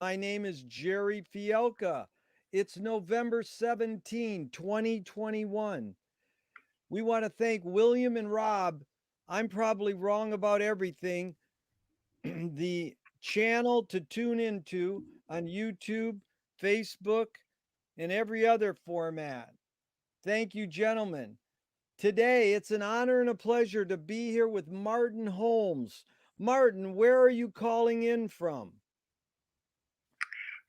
My name is Jerry Fielka. It's November 17, 2021. We want to thank William and Rob. I'm probably wrong about everything. The channel to tune into on YouTube, Facebook, and every other format. Thank you, gentlemen. Today, it's an honor and a pleasure to be here with Martin Holmes. Martin, where are you calling in from?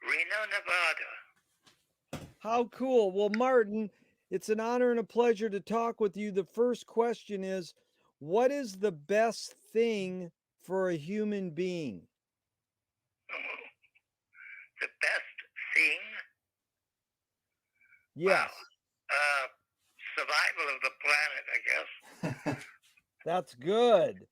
Reno, Nevada. How cool. Well, Martin, it's an honor and a pleasure to talk with you. The first question is, what is the best thing for a human being? The best thing? Wow. Yes, Survival of the planet, I guess. that's good.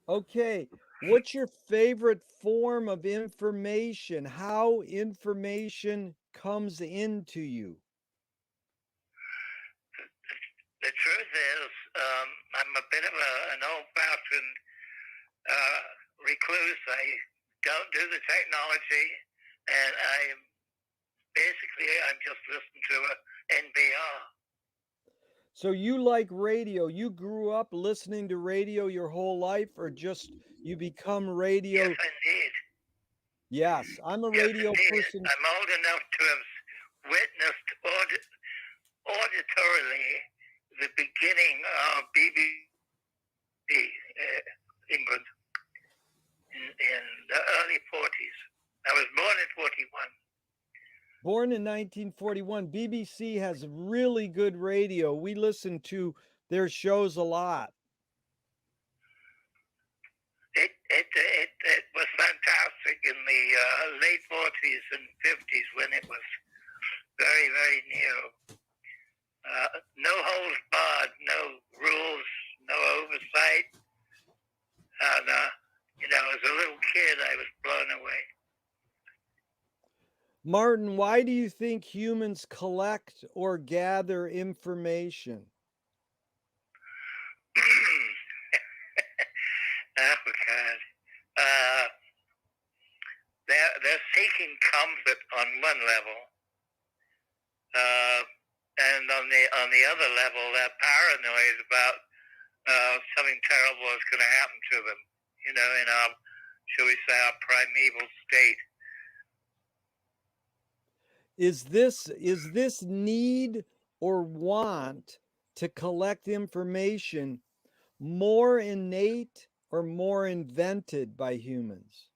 Okay, what's your favorite form of information? How information comes into you? The truth is, I'm a bit of an old-fashioned recluse. I don't do the technology, and I'm just listening to a NPR. So you like radio? You grew up listening to radio your whole life, or just you become radio? Yes, indeed. Yes, I'm a Yes, radio indeed. person. I'm old enough to have witnessed auditorily the beginning of BBC England in the early 40s. I was born in 41. Born in 1941. BBC has really good radio. We listen to their shows a lot. It was fantastic in the late 40s and 50s when it was very, very new. No holds barred, no rules, no oversight. And, as a little kid, I was blown away. Martin, why do you think humans collect or gather information? Oh, God. Uh, they're seeking comfort on one level. And on the other level, they're paranoid about something terrible is going to happen to them, in our, shall we say, our primeval state. Is this need or want to collect information more innate or more invented by humans?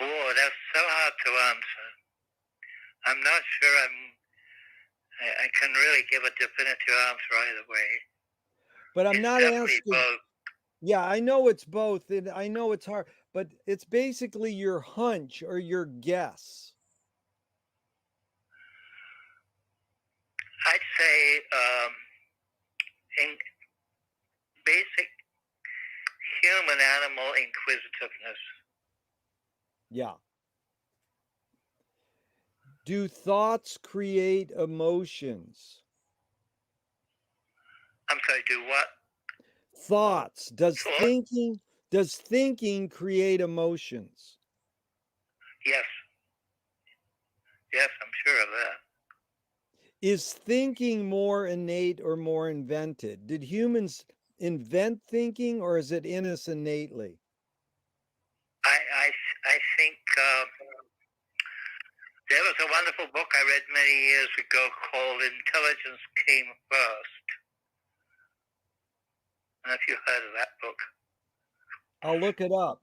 Oh, that's so hard to answer. I'm not sure I can really give a definitive answer either way. But I'm It's not definitely asking. both. Yeah, I know it's both, and I know it's hard, but it's basically your hunch or your guess. I'd say in basic human animal inquisitiveness. Yeah. Do thoughts create emotions? I'm sorry, do what? Thoughts. Thought? Does thinking create emotions? Yes. Yes, I'm sure of that. Is thinking more innate or more invented? Did humans invent thinking, or is it in us innately? I think there was a wonderful book I read many years ago called Intelligence Came First. I don't know if you heard of that book. I'll look it up.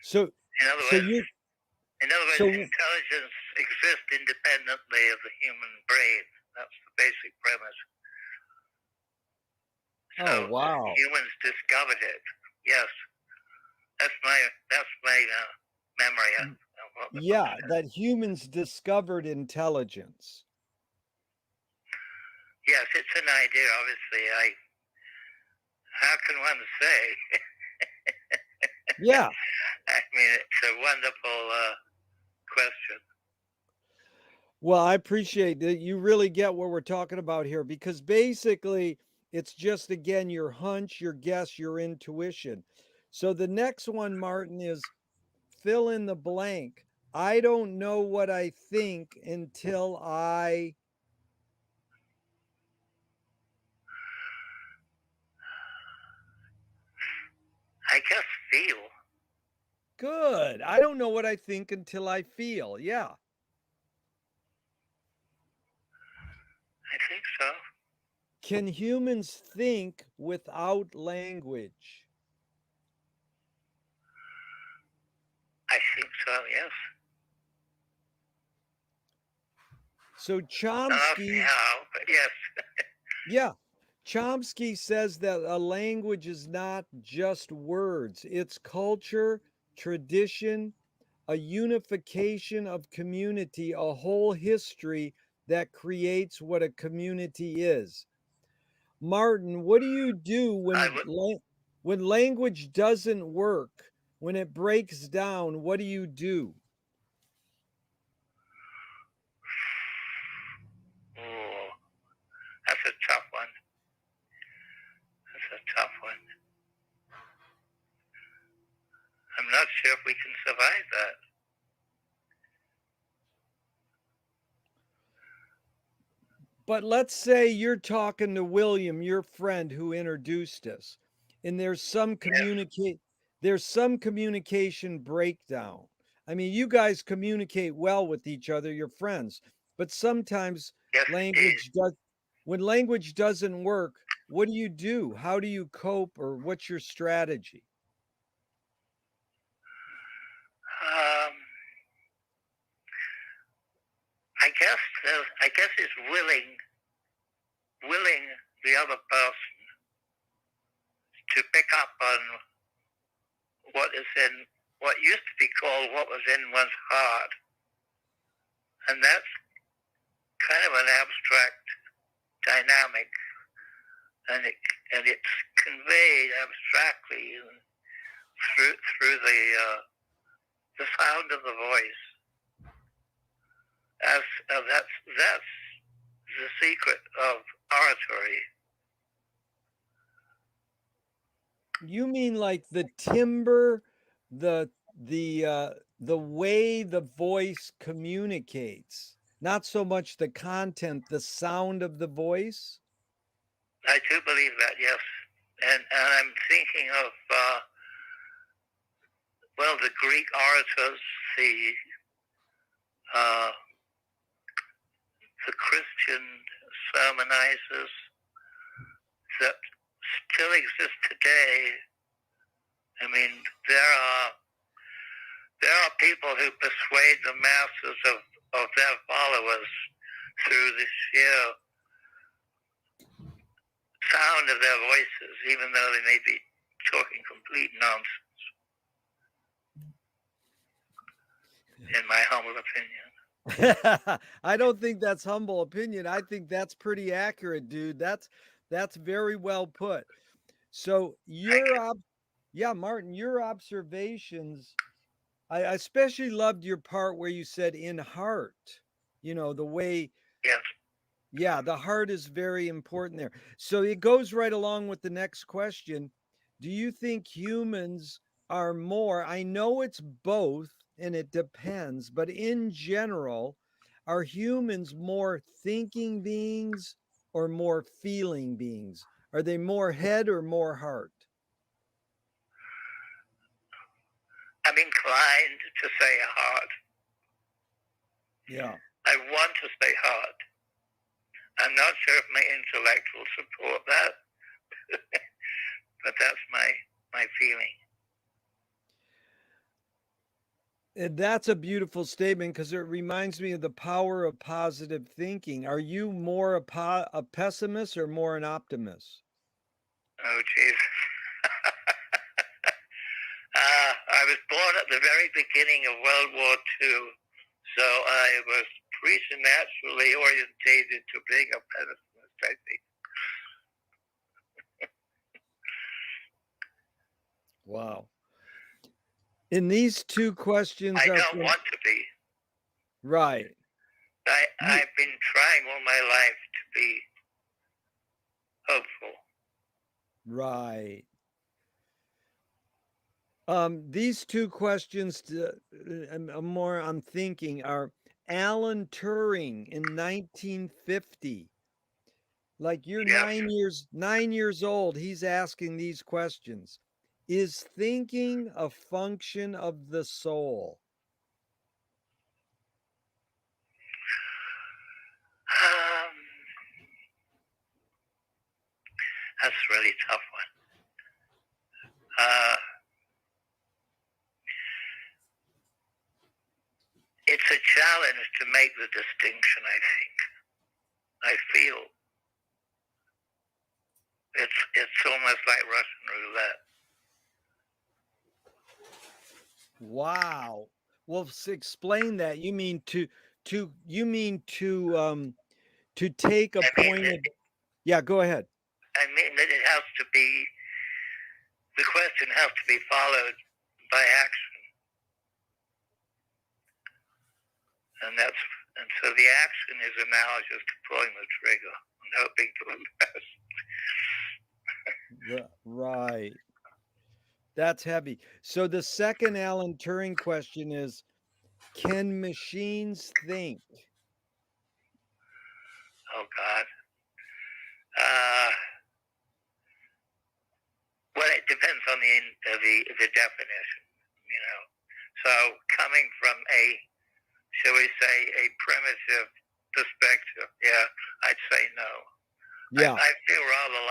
So, In other so words, you, so intelligence exists independently of the human brain. That's the basic premise. So oh wow, humans discovered it. Yes, that's my memory of what the book yeah, said. that humans discovered intelligence. Yes, it's an idea. Obviously, how can one say? Yeah. I mean, it's a wonderful question. Well, I appreciate that you really get what we're talking about here, because basically It's just, again, your hunch, your guess, your intuition. So the next one, Martin, is fill in the blank. I don't know what I think until I. I guess feel. Good. I don't know what I think until I feel. Yeah. I think so. Can humans think without language? I think so, yes. So Don't ask me Chomsky, how, but yes. yeah, Chomsky says that a language is not just words, it's culture, tradition, a unification of community, a whole history that creates what a community is. Martin, what do you do I when would, when language doesn't work? When it breaks down, what do you do? oh, that's a tough one. That's a tough one. I'm not sure if we can survive that. But let's say you're talking to William, your friend who introduced us, and Yes, there's some communication breakdown. I mean, you guys communicate well with each other, you're friends, but sometimes yes, indeed. language does when language doesn't work, what do you do? How do you cope, or what's your strategy? Um, I guess it's willing the other person to pick up on what used to be called what was in one's heart, and that's kind of an abstract dynamic, and it's conveyed abstractly through the sound of the voice. That's the secret of oratory. You mean like the timbre, the way the voice communicates, not so much the content, the sound of the voice? I do believe that, yes, and I'm thinking of the Greek orators, uh, the Christian sermonizers that still exist today. I mean, there are people who persuade the masses of their followers through the sheer sound of their voices, even though they may be talking complete nonsense, in my humble opinion. I don't think that's humble opinion. I think that's pretty accurate, dude. That's very well put. So Thank you. yeah, Martin, your observations, I especially loved your part where you said in heart, the way, Yes. yeah, the heart is very important there. So it goes right along with the next question. Do you think humans are more, I know it's both and it depends, but in general, are humans more thinking beings or more feeling beings? Are they more head or more heart? I'm inclined to say heart. Yeah. I want to say heart. I'm not sure if my intellect will support that, but that's my feeling. And that's a beautiful statement because it reminds me of the power of positive thinking. Are you more a pessimist or more an optimist? Oh, jeez. I was born at the very beginning of World War II, so I was preternaturally orientated to being a pessimist, I think. Wow. In these two questions I are don't from, want to be. right. I've been trying all my life to be hopeful. Right. These two questions, more I'm thinking, are Alan Turing in 1950. Like you're Yes. 9 years old. He's asking these questions. Is thinking a function of the soul? Um, that's a really tough one. It's a challenge to make the distinction, I think. I feel it's almost like Russian roulette. Wow. Well, explain that. You mean to take a I mean, point of, yeah, go ahead. that it has to be, the question has to be followed by action. And so the action is analogous to pulling the trigger and hoping for the best. Right. That's heavy. So the second Alan Turing question is, can machines think? Oh God. Well, it depends on the definition, you know. So coming from a, shall we say, a primitive perspective, yeah, I'd say no. Yeah. I feel rather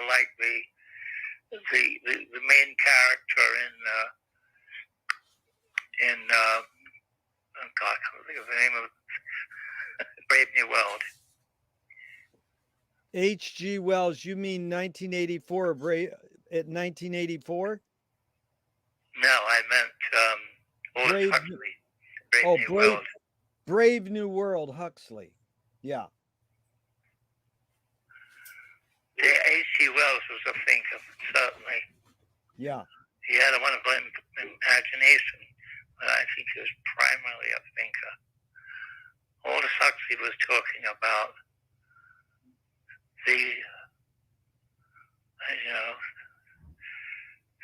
like the main character in oh God, I can't think of the name of Brave New World. H.G. Wells, you mean 1984, at 1984? No, I meant Aldous Huxley. Brave New World. Brave New World, Huxley. Yeah. Yeah, H.G. Wells was a thinker, certainly. Yeah. He had a wonderful imagination, but I think he was primarily a thinker. Aldous Huxley was talking about the,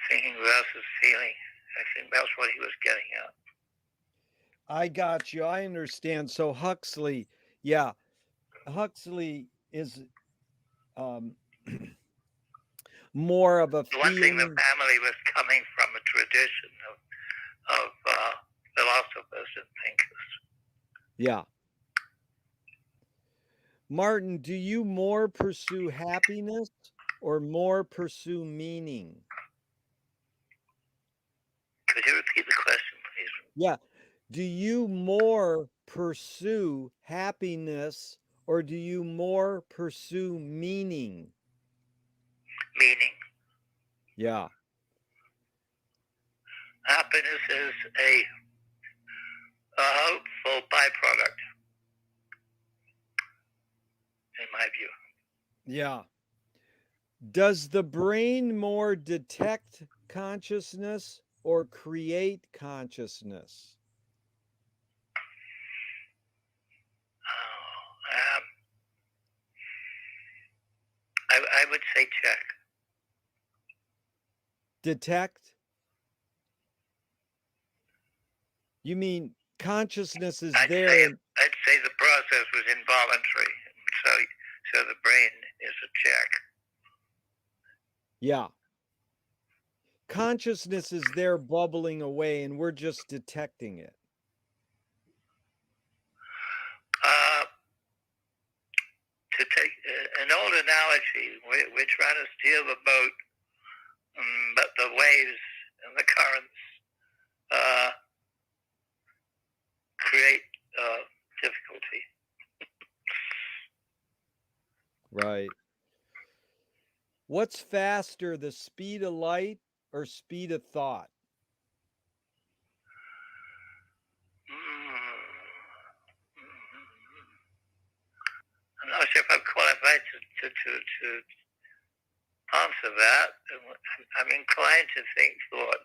thinking versus feeling. I think that's what he was getting at. I got you. I understand. So Huxley, yeah, Huxley is more of a The one thing the feeling. family was coming from a tradition of philosophers and thinkers. Yeah. Martin, do you more pursue happiness or more pursue meaning? Could you repeat the question, please? Yeah. Do you more pursue happiness or do you more pursue meaning? Meaning. Yeah. Happiness is a hopeful byproduct, in my view. Yeah. Does the brain more detect consciousness or create consciousness? I would say check. Detect? You mean consciousness is there? I'd say the process was involuntary, so the brain is a check. Yeah. Consciousness is there bubbling away and we're just detecting it. To take an old analogy, we're trying to steer the boat, but the waves and the currents create difficulty. Right. What's faster, the speed of light or speed of thought? I'm not sure if I'm qualified to answer that. I'm inclined to think thought.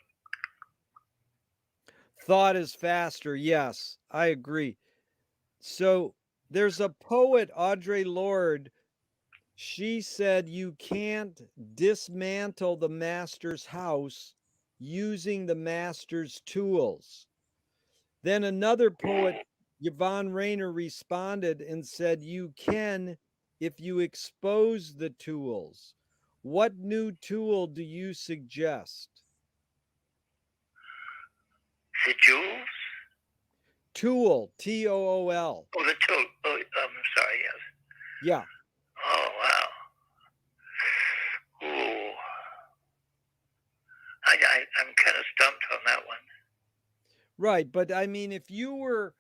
Thought is faster. Yes, I agree. So there's a poet, Audre Lorde. She said you can't dismantle the master's house using the master's tools. Then another poet, Yvonne Rainer, responded and said, you can if you expose the tools. What new tool do you suggest? The jewels? Tool, Tool. Oh, the tool. Oh, I'm sorry, yes. Yeah. Oh, wow. Ooh. I'm kind of stumped on that one. Right. But I mean, if you were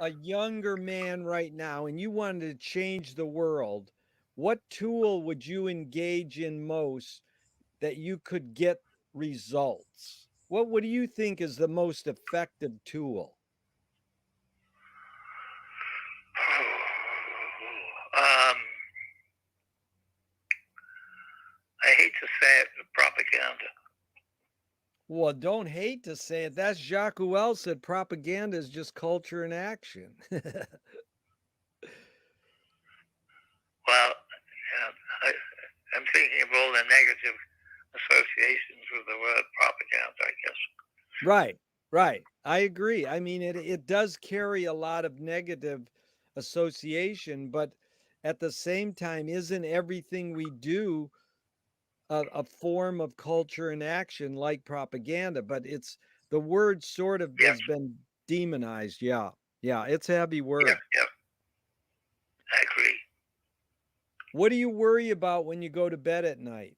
a younger man right now and you wanted to change the world, what tool would you engage in most that you could get results? What do you think is the most effective tool? Um, I hate to say it, but propaganda. Well, don't hate to say it. That's Jacques Rouel said propaganda is just culture in action. Well, I'm thinking of all the negative associations with the word propaganda, I guess. Right, right. I agree. I mean, it does carry a lot of negative association, but at the same time, isn't everything we do a form of culture and action like propaganda? But it's the word sort of Yes, has been demonized. Yeah, yeah. It's a heavy yeah, word. yeah. I agree. What do you worry about when you go to bed at night?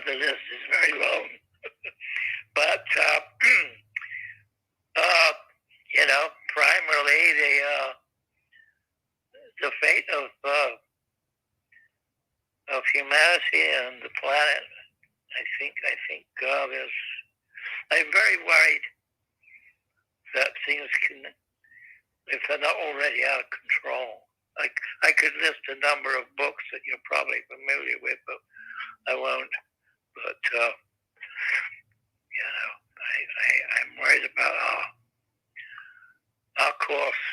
The list is very long, but primarily the fate of humanity and the planet. I think I'm very worried that things can, if they're not already out of control. I could list a number of books that you're probably familiar with, but I won't. But I'm worried about our course.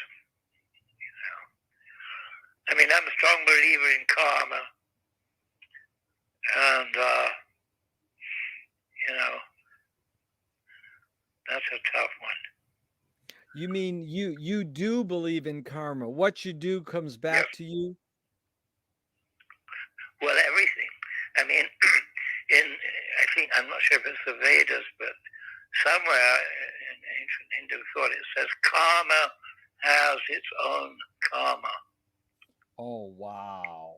I mean, I'm a strong believer in karma, and that's a tough one. You mean you do believe in karma? What you do comes Yes. back to you? Well, everything. I mean, I think, I'm not sure if it's the Vedas, but somewhere in ancient Hindu thought it says karma has its own karma. Oh, wow.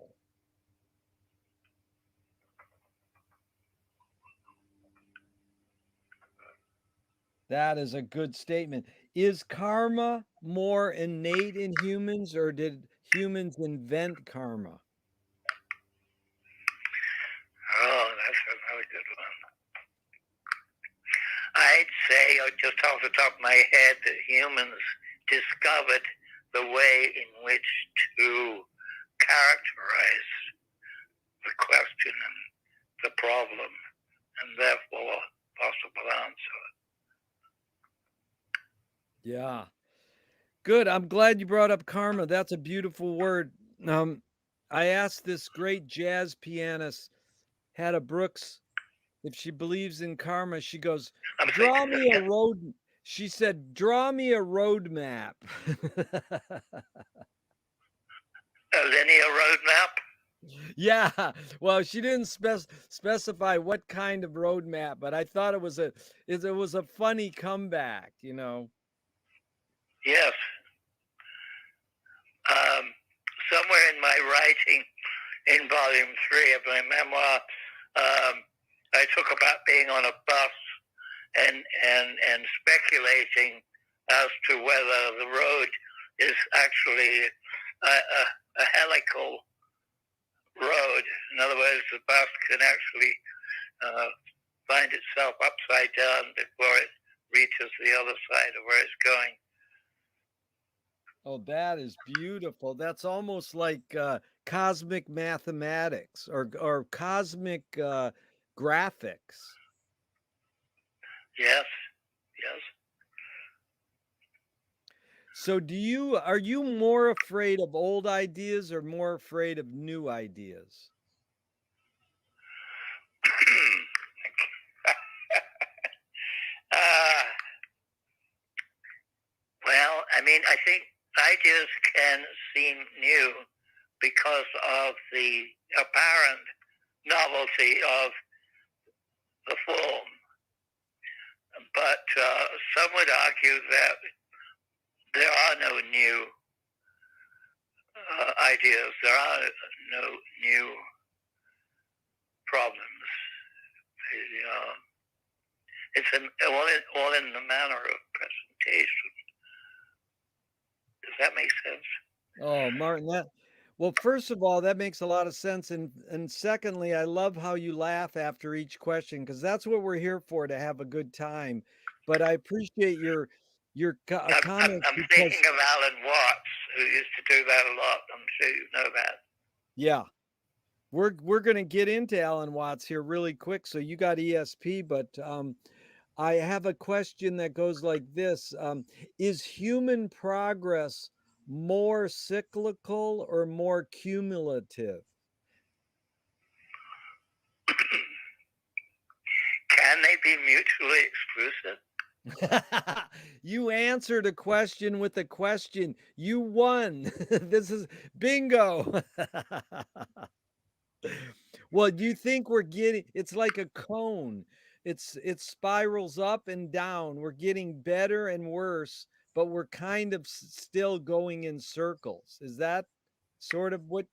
That is a good statement. Is karma more innate in humans or did humans invent karma? Oh, that's another good one. I'd say, just off the top of my head, that humans discovered the way in which to characterize the question and the problem, and therefore possible answer. Yeah. Good. I'm glad you brought up karma. That's a beautiful word. I asked this great jazz pianist, Hannah Brooks, if she believes in karma. She goes, I'm saying, "Draw me a road." She said, "Draw me a road map." a linear roadmap. Yeah. Well, she didn't specify what kind of road map, but I thought it was a funny comeback, you know. Yes. Somewhere in my writing, in volume 3 of my memoir, I talk about being on a bus and speculating as to whether the road is actually a helical road. In other words, the bus can actually find itself upside down before it reaches the other side of where it's going. Oh, that is beautiful. That's almost like cosmic mathematics or cosmic graphics. Yes, yes. So are you more afraid of old ideas or more afraid of new ideas? uh, well, I mean, I think ideas can seem new because of the apparent novelty of the form. But some would argue that there are no new ideas. There are no new problems. It's all in the manner of presentation. Does that make sense? Oh, Martin, well, first of all, that makes a lot of sense. And secondly, I love how you laugh after each question because that's what we're here for, to have a good time. But I appreciate your comments I'm because thinking of Alan Watts, who used to do that a lot. I'm sure you know that. yeah, we're going to get into Alan Watts here really quick. So you got ESP, but I have a question that goes like this. Is human progress more cyclical or more cumulative? Can they be mutually exclusive? You answered a question with a question. You won. This is bingo. Well, do you think we're getting, it's like a cone. It spirals up and down. We're getting better and worse, but we're kind of still going in circles. Is that sort of what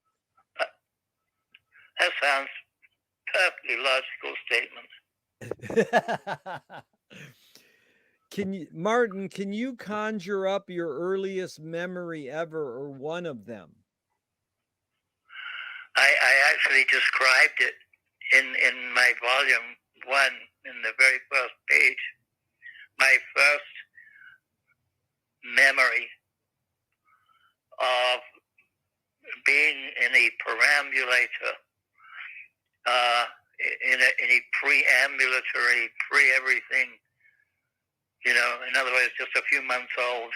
That sounds perfectly logical statement. Martin, can you conjure up your earliest memory ever or one of them? I actually described it in my volume 1 in the very first page. My first memory of being in a perambulator, in a preambulatory, pre-everything, in other words, just a few months old.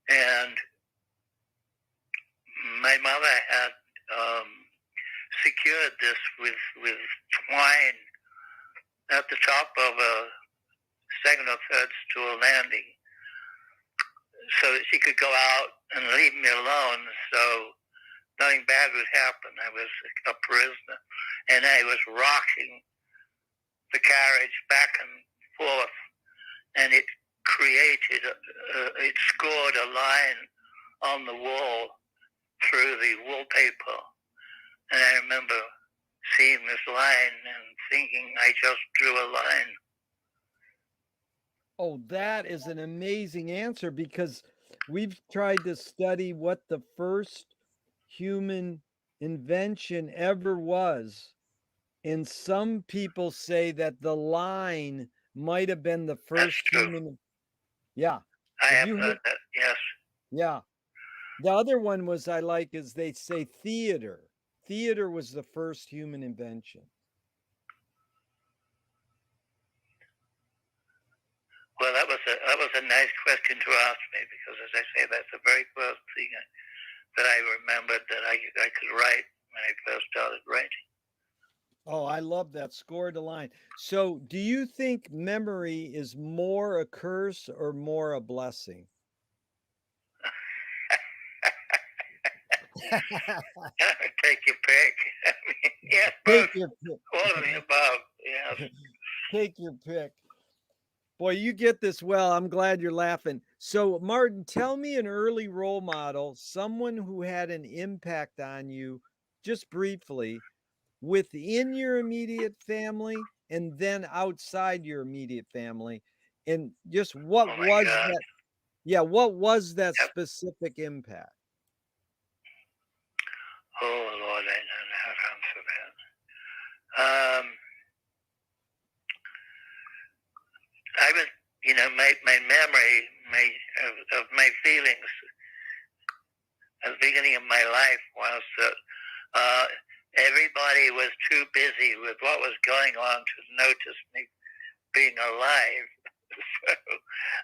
And my mother had secured this with twine at the top of a second or third stool landing so that she could go out and leave me alone so nothing bad would happen. I was a prisoner, and I was rocking the carriage back and forth, and it scored a line on the wall through the wallpaper. And I remember seeing this line and thinking I just drew a line. Oh, that is an amazing answer because we've tried to study what the first human invention ever was. And some people say that the line might have been the That's first true. human. Yeah. I Have have you heard heard? that, yes. Yeah. The other one was I like is they say theater. Theater was the first human invention. Well, that was a nice question to ask me because, as I say, that's the very first thing that I remembered that I could write when I first started writing. Oh, I love that. Scored a line. So, do you think memory is more a curse or more a blessing? Take your pick. I mean, yes, Take both. your pick. All of the above. Yes. Take your pick. Boy, you get this well. I'm glad you're laughing. So, Martin, tell me an early role model, someone who had an impact on you, just briefly, within your immediate family and then outside your immediate family. And just what Oh my was God. that? Yeah, what was that Yep. specific impact? Oh Lord, I don't know how to answer that. I was, my memory of my feelings at the beginning of my life was that everybody was too busy with what was going on to notice me being alive. So,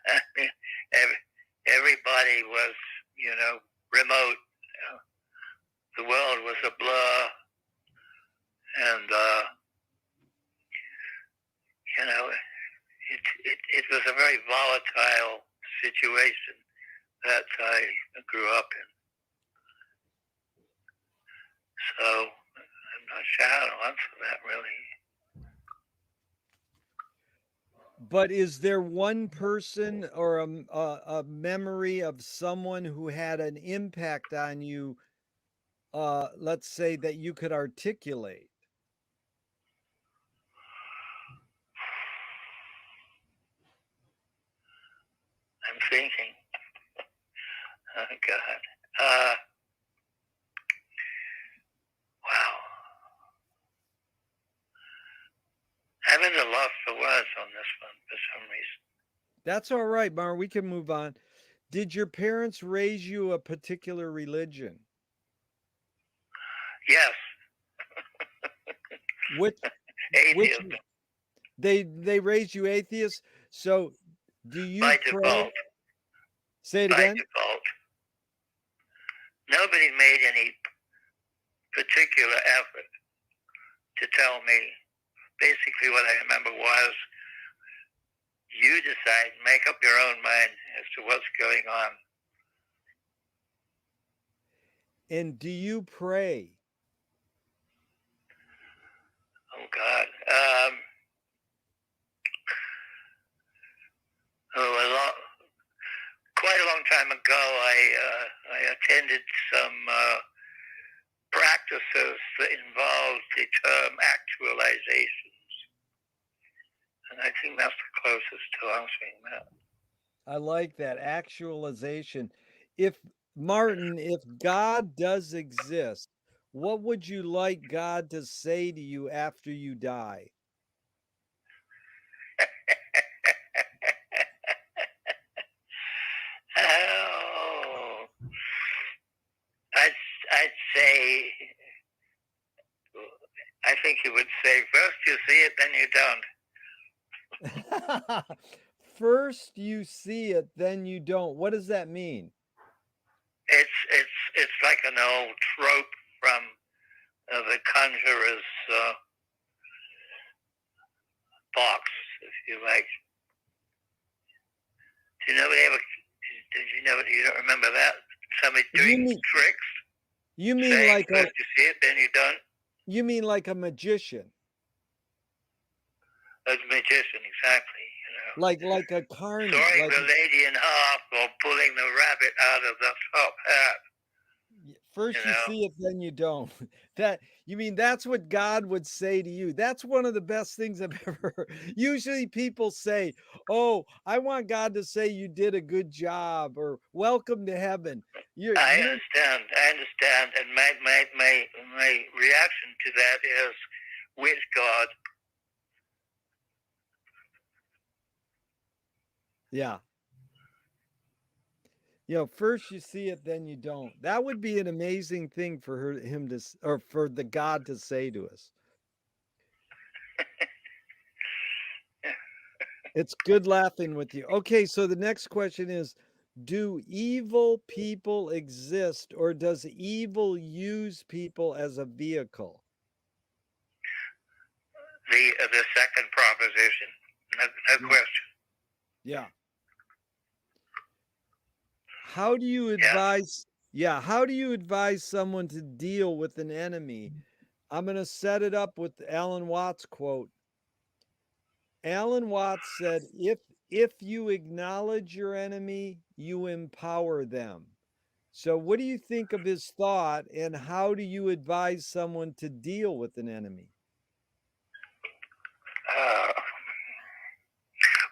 I mean, everybody was, remote. The world was a blur, and it was a very volatile situation that I grew up in. So I'm not sure how to answer that, really. But is there one person or a memory of someone who had an impact on you, let's say, that you could articulate? I'm thinking. Oh, God. Wow. I'm at a loss for words on this one for some reason. That's all right, Mar. We can move on. Did your parents raise you a particular religion? Yes. Which Atheism. they raised you atheist? So do you By pray? default. Say it By again. default. Nobody made any particular effort to tell me. Basically, what I remember was you decide, make up your own mind as to what's going on. And do you pray? Oh, God. Quite a long time ago, I attended some practices that involved the term actualizations. And I think that's the closest to answering that. I like that actualization. If Martin, if God does exist, what would you like God to say to you after you die? Oh, I'd say, I think he would say, first you see it, then you don't. First you see it, then you don't. What does that mean? It's like an old trope from the Conjurer's box, if you like. Do you don't remember that? Somebody doing tricks? You mean saying, like first you see it, then you don't? You mean like a magician? A magician, exactly. Like a carny. Sawing like the lady in half or pulling the rabbit out of the top hat. First you see it, then you don't. That's what God would say to you. That's one of the best things I've ever heard. Usually people say, "Oh, I want God to say you did a good job," or "Welcome to heaven." I understand. And my reaction to that is, which God? Yeah. First you see it, then you don't. That would be an amazing thing for him to, or for the God to say to us. It's good laughing with you. Okay, so the next question is, do evil people exist, or does evil use people as a vehicle? The second proposition. No question. Yeah. How do you advise how do you advise someone to deal with an enemy? I'm going to set it up with Alan Watts' quote. Alan Watts said, if you acknowledge your enemy, you empower them. So what do you think of his thought, and how do you advise someone to deal with an enemy?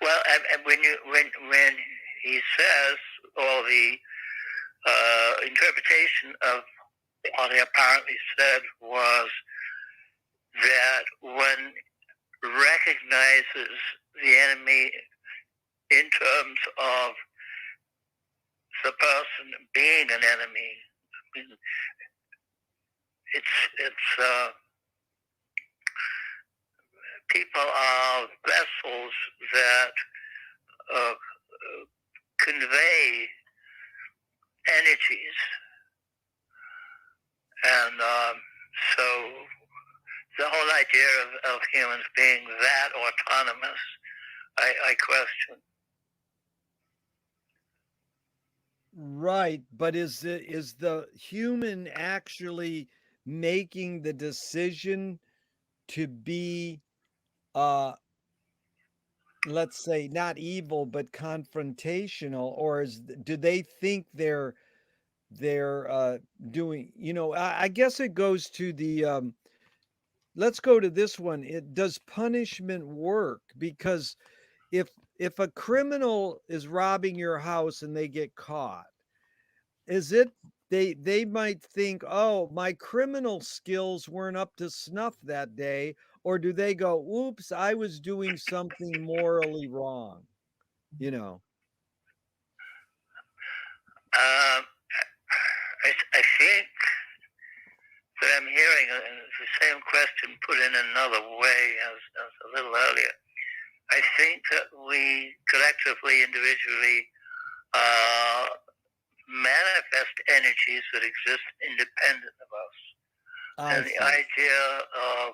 Well, when he says, or the interpretation of what he apparently said was that one recognizes the enemy in terms of the person being an enemy. I mean, it's people are vessels that convey energies. And so the whole idea of humans being that autonomous, I question. Right, but is the human actually making the decision to be let's say not evil but confrontational, or do they think they're doing, I guess it goes to the let's go to this one. Does punishment work? Because if a criminal is robbing your house and they get caught, is it they might think, oh, my criminal skills weren't up to snuff that day, or do they go, oops, I was doing something morally wrong, you know? I think that I'm hearing the same question put in another way as a little earlier. I think that we collectively, individually, manifest energies that exist independent of us. And the idea of,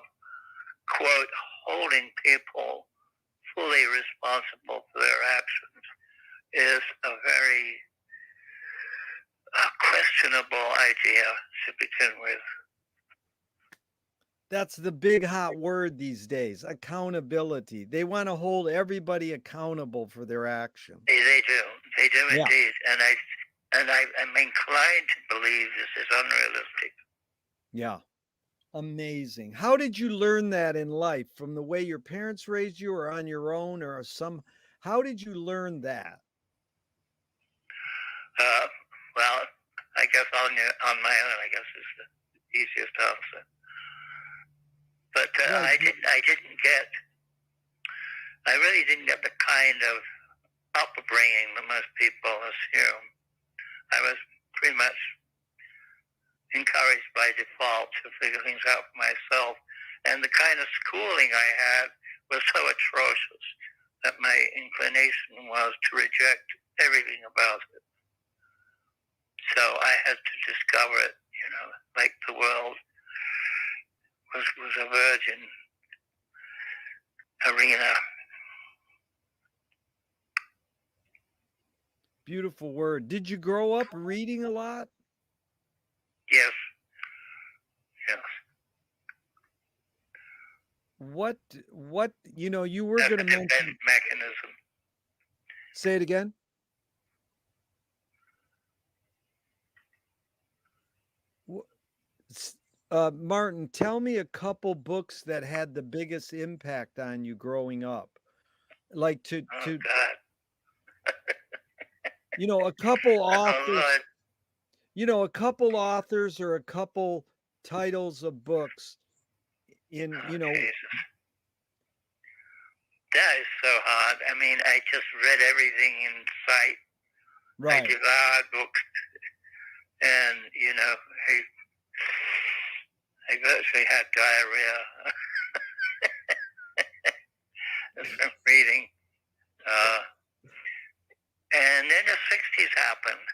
quote, holding people fully responsible for their actions is a very questionable idea to begin with. That's the big hot word these days, accountability. They want to hold everybody accountable for their actions. They do yeah. Indeed. And I'm inclined to believe this is unrealistic. Yeah. Amazing. How did you learn that in life? From the way your parents raised you, or on your own, or how did you learn that? Well, I guess on my own, I guess is the easiest answer. But I really didn't get the kind of upbringing that most people assume. I was pretty much encouraged by default to figure things out for myself. And the kind of schooling I had was so atrocious that my inclination was to reject everything about it. So I had to discover it, like the world was a virgin arena. Beautiful word. Did you grow up reading a lot? Yes. Yes. What you were going to mention mechanism. Say it again. Martin, tell me a couple books that had the biggest impact on you growing up. Like God. A couple authors, a couple authors or a couple titles of books in, Jesus. That is so hard. I mean, I just read everything in sight. Right. I devoured books. And, I virtually had diarrhea from reading. And then the 60s happened.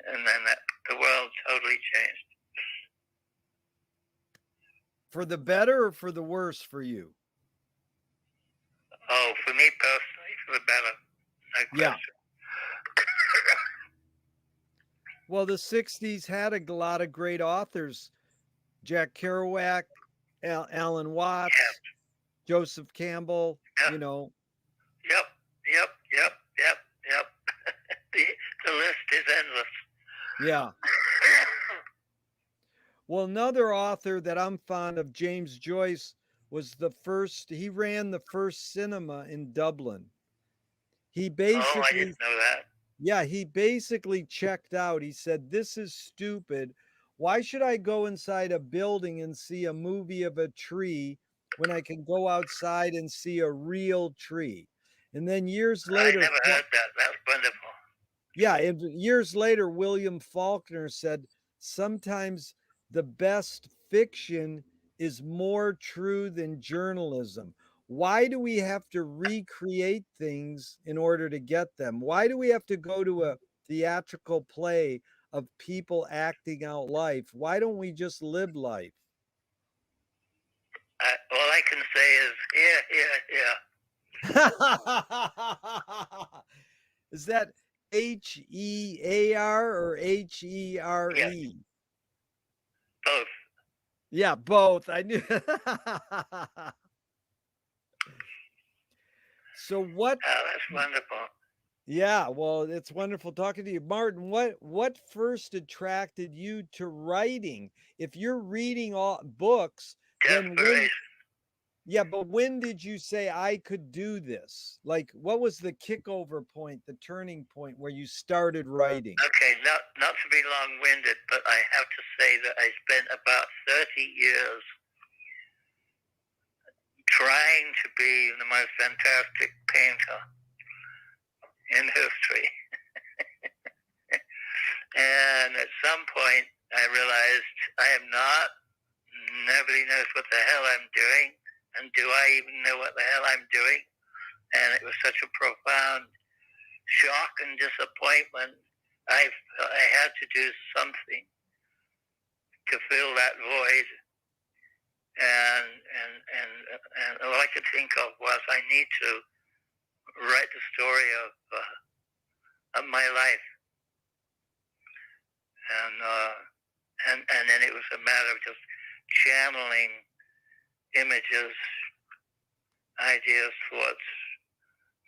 And then the world totally changed. For the better or for the worse for you? Oh, for me personally, for the better. No question. Well, the 60s had a lot of great authors. Jack Kerouac, Alan Watts, Joseph Campbell, Yep. The list is endless. Yeah. Well, another author that I'm fond of, James Joyce, he ran the first cinema in Dublin. He basically, I didn't know that. Yeah, he basically checked out. He said, this is stupid. Why should I go inside a building and see a movie of a tree when I can go outside and see a real tree? And then years later... I never heard that. That's wonderful. Yeah, and years later, William Faulkner said, sometimes the best fiction is more true than journalism. Why do we have to recreate things in order to get them? Why do we have to go to theatrical play of people acting out life. Why don't we just live life? All I can say is, yeah. Is that HEAR or HERE? Yeah, both. Yeah, both. I knew. So what? Oh, that's wonderful. Yeah, well, it's wonderful talking to you, Martin. What first attracted you to writing? If you're reading all books, then when? Desperation. Yeah, but when did you say I could do this? Like, what was the kickover point, the turning point where you started writing? Okay, not to be long-winded, but I have to say that I spent about 30 years trying to be the most fantastic painter in history. And at some point, I realized I am not. Nobody knows what the hell I'm doing. And do I even know what the hell I'm doing? And it was such a profound shock and disappointment. I had to do something to fill that void. And all I could think of was I need to write the story of my life. And then it was a matter of just channeling images, ideas, thoughts,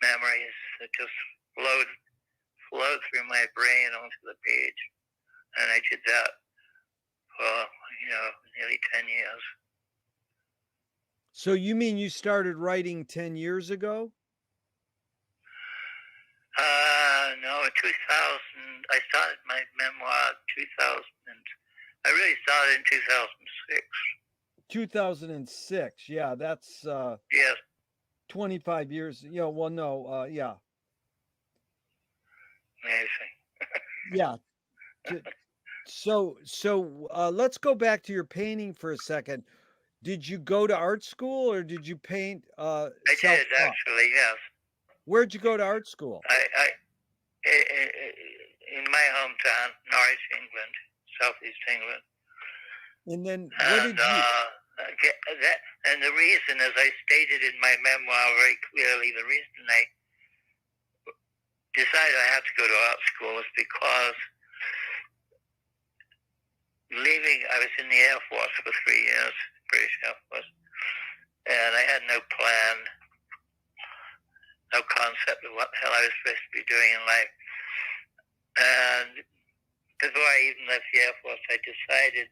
memories that just flowed through my brain onto the page. And I did that for, nearly 10 years. So you mean you started writing 10 years ago? No, in 2000, I started my memoir in 2000. I really started in 2006. 2006. Yeah, that's Yes. 25 years. Yeah, well, no, yeah. Amazing. Yeah. So let's go back to your painting for a second. Did you go to art school or did you paint I did, self-taught? actually, yes. Where'd you go to art school? In my hometown, Norwich, England, southeast England. And then what did you? And the reason, as I stated in my memoir very clearly, the reason I decided I had to go to art school was because I was in the Air Force for 3 years, British Air Force, and I had no plan, no concept of what the hell I was supposed to be doing in life. And before I even left the Air Force, I decided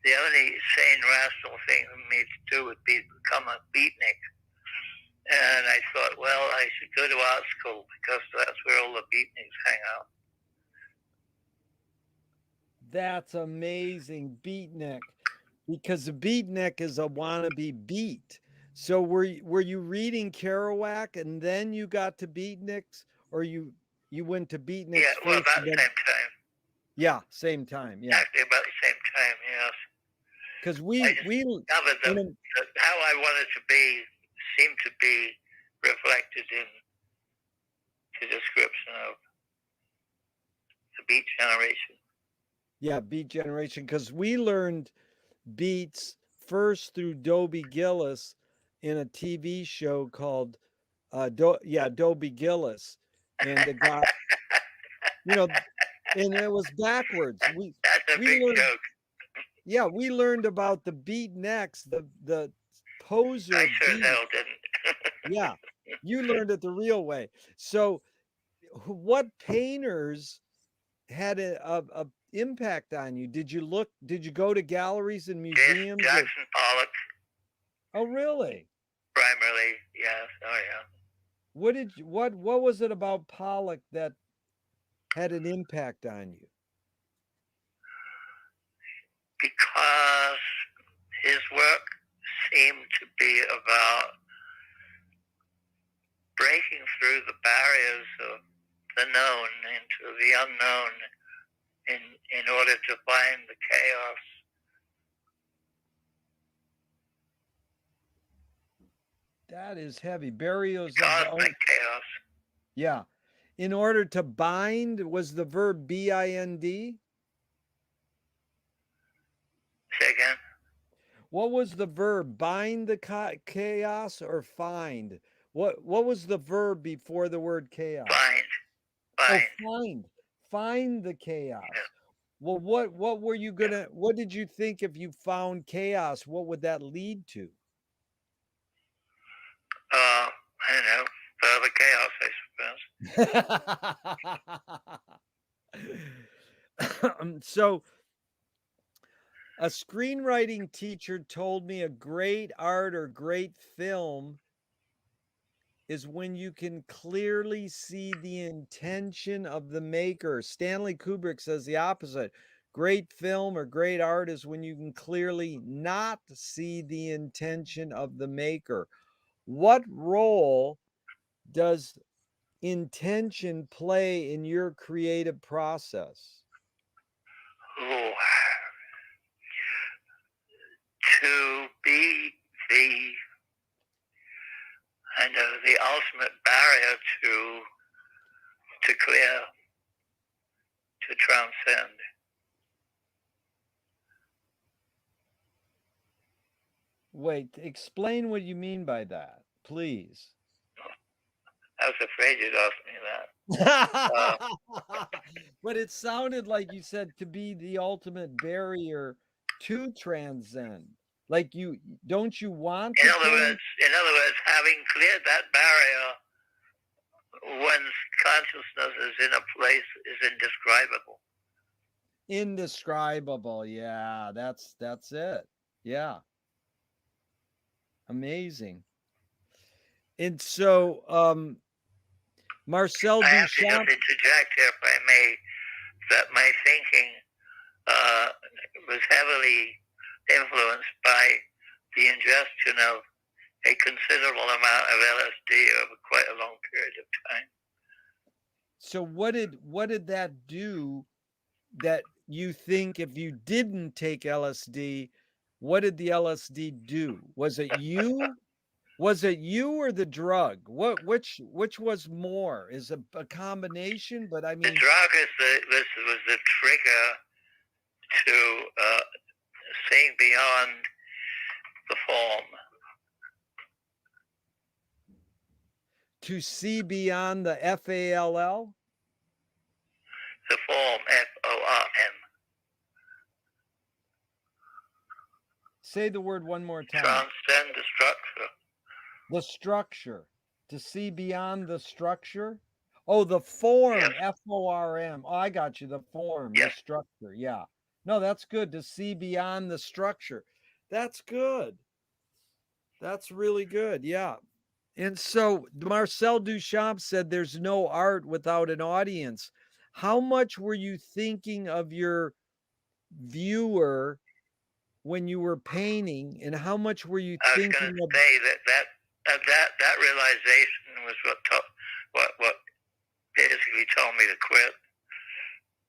the only sane, rational thing for me to do would be to become a beatnik. And I thought, well, I should go to art school because that's where all the beatniks hang out. That's amazing, beatnik, because the beatnik is a wannabe beat. So were you reading Kerouac and then you got to beatniks, or you went to beatniks Yeah, well, first? about the same time. Yeah, same time. Yeah, Actually, about the same time, yes. because I discovered that how I wanted to be seemed to be reflected in the description of the Beat Generation. Yeah, Beat Generation, because we learned beats first through Dobie Gillis in a TV show called Dobie Gillis, and the guy, and it was backwards. That's a big joke. Yeah, we learned about the beatniks, the poser. I sure as hell didn't. Yeah, you learned it the real way. So, what painters had a impact on you? Did you go to galleries and museums? Jackson Pollock. Oh, really? Primarily, yes. Oh, yeah. What was it about Pollock that had an impact on you? Because his work seemed to be about breaking through the barriers of the known into the unknown in order to find the chaos. That is heavy. Barriers Cosmic chaos. Yeah. In order to bind was the verb B-I-N-D? Say again. What was the verb? Bind the chaos or find? What was the verb before the word chaos? Find. Oh, Find. find. Find the chaos. Yeah. Well, what were you gonna? What did you think if you found chaos? What would that lead to? I don't know. Further chaos, I suppose. So, a screenwriting teacher told me a great art or great film is when you can clearly see the intention of the maker. Stanley Kubrick says the opposite. Great film or great art is when you can clearly not see the intention of the maker. What role does intention play in your creative process? Oh, to be the ultimate barrier to clear, to transcend. Wait, explain what you mean by that, please. I was afraid you'd ask me that. But it sounded like you said to be the ultimate barrier to transcend. Like don't you want to In other words, having cleared that barrier, one's consciousness is in a place is indescribable. Indescribable. Yeah, that's it. Yeah. Amazing. And so Marcel I have to Duchamp. just interject here, if I may, that my thinking was heavily influenced by the ingestion of a considerable amount of LSD over quite a long period of time. So what did that do that you think if you didn't take LSD, what did the LSD do? Was it you? Was it you or the drug? Which was more? Is a combination, but I mean the drug was the trigger to seeing beyond the form. To see beyond the FALL? The form, FORM. Say the word one more time. Transcend the structure. The structure. To see beyond the structure? Oh, the form, yes. FORM. Oh, I got you. The form, yes. The structure. Yeah. No, that's good. To see beyond the structure. That's good. That's really good. Yeah. And so Marcel Duchamp said there's no art without an audience. How much were you thinking of your viewer when you were painting, and how much were you thinking I was going to say that realization was what basically told me to quit,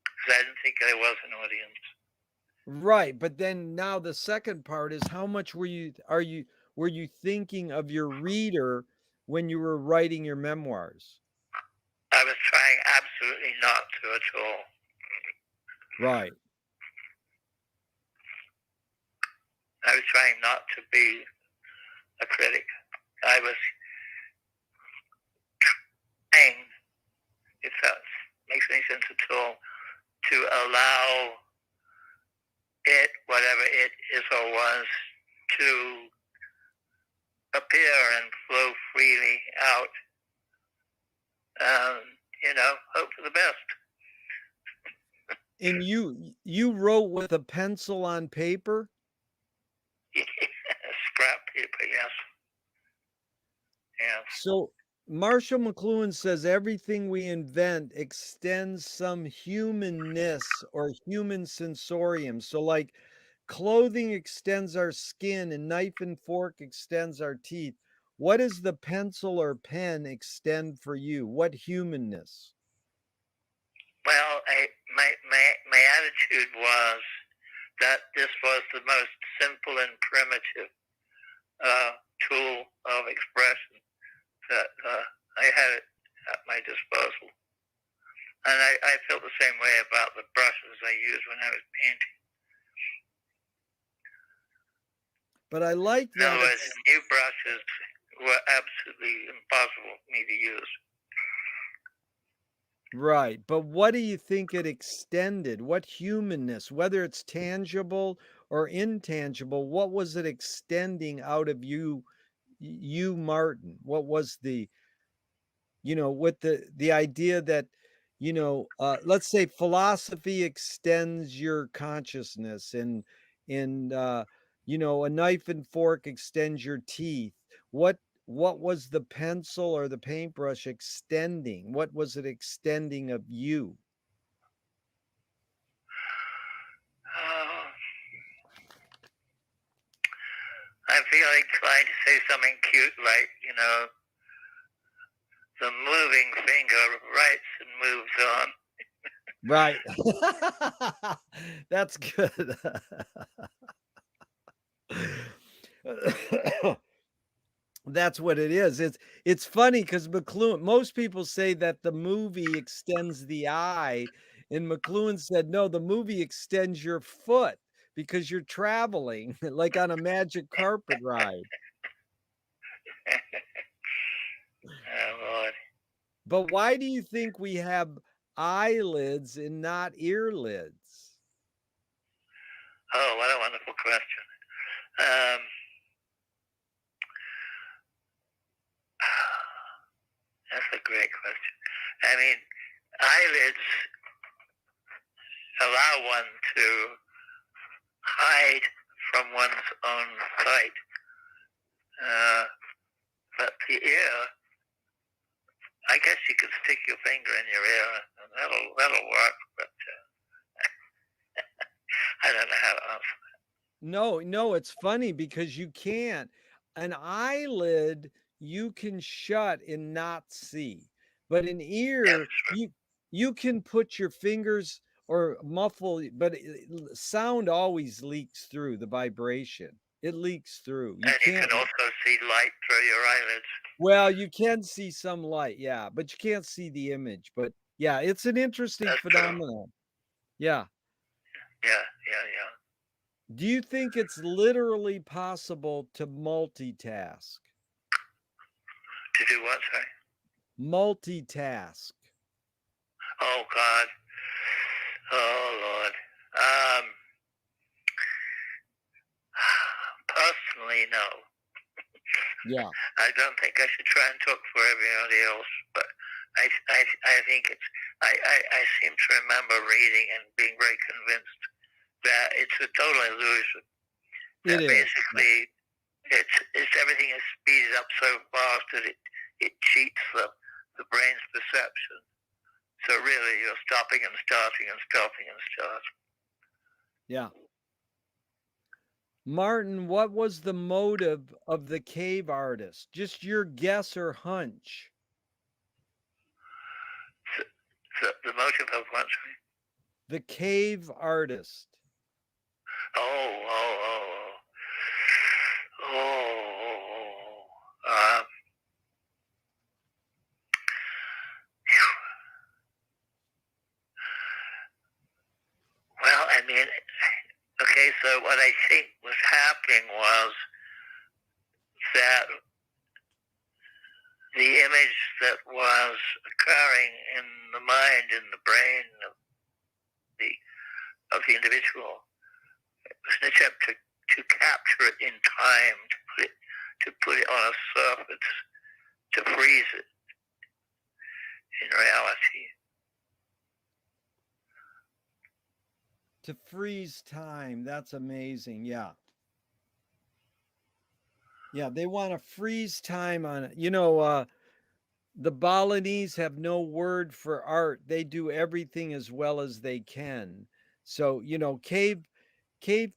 because I didn't think there was an audience. Right, but then now the second part is how much were you thinking of your reader when you were writing your memoirs? I was trying absolutely not to at all. Right. I was trying not to be a critic. I was trying, if that makes any sense at all, to allow it, whatever it is or was, to appear and flow freely out. Hope for the best. And you wrote with a pencil on paper? Scrap paper, yes. Yeah. So Marshall McLuhan says everything we invent extends some humanness or human sensorium. So like clothing extends our skin and knife and fork extends our teeth. What does the pencil or pen extend for you? What humanness? Well, my attitude was that this was the most simple and primitive tool of expression that I had at my disposal. And I felt the same way about the brushes I used when I was painting. But I like In other that. words, new brushes were absolutely impossible for me to use. Right. But what do you think it extended? What humanness, whether it's tangible or intangible, what was it extending out of you, Martin? What was the, with the idea that, let's say philosophy extends your consciousness and a knife and fork extends your teeth. What was the pencil or the paintbrush extending? What was it extending of you? Oh, I feel like trying to say something cute like, the moving finger writes and moves on. Right. That's good. That's what it is. It's funny because McLuhan, most people say that the movie extends the eye, and McLuhan said, no, the movie extends your foot because you're traveling like on a magic carpet ride. Oh, Lord. But why do you think we have eyelids and not earlids? Oh, what a wonderful question. Um, that's a great question. I mean, eyelids allow one to hide from one's own sight. But the ear, I guess you could stick your finger in your ear and that'll work, but I don't know how to answer. No, it's funny because you can't. An eyelid you can shut and not see, but an ear you can put your fingers or muffle, but sound always leaks through the vibration. It leaks through. You And you can't. can also see light through your eyelids. Well, you can see some light, yeah, but you can't see the image. But yeah, it's an interesting That's true. phenomenon. Yeah. Yeah. Do you think it's literally possible to multitask? To do what, sorry? Multitask. Oh, God. Oh, Lord. Personally, no. Yeah. I don't think I should try and talk for everybody else, but I think I seem to remember reading and being very convinced that it's a total illusion. It That is. basically it's everything is speeded up so fast that it cheats the brain's perception. So really, you're stopping and starting and stopping and starting. Yeah. Martin, what was the motive of the cave artist? Just your guess or hunch? So the motive of what? The cave artist. Oh. Well, I mean, okay, so what I think was happening was that the image that was occurring in the mind, in the brain of the individual, was an attempt to capture it in time, to put it on a surface, to freeze it in reality. To freeze time. That's amazing. Yeah. Yeah, they want to freeze time on it. The Balinese have no word for art. They do everything as well as they can. So, cave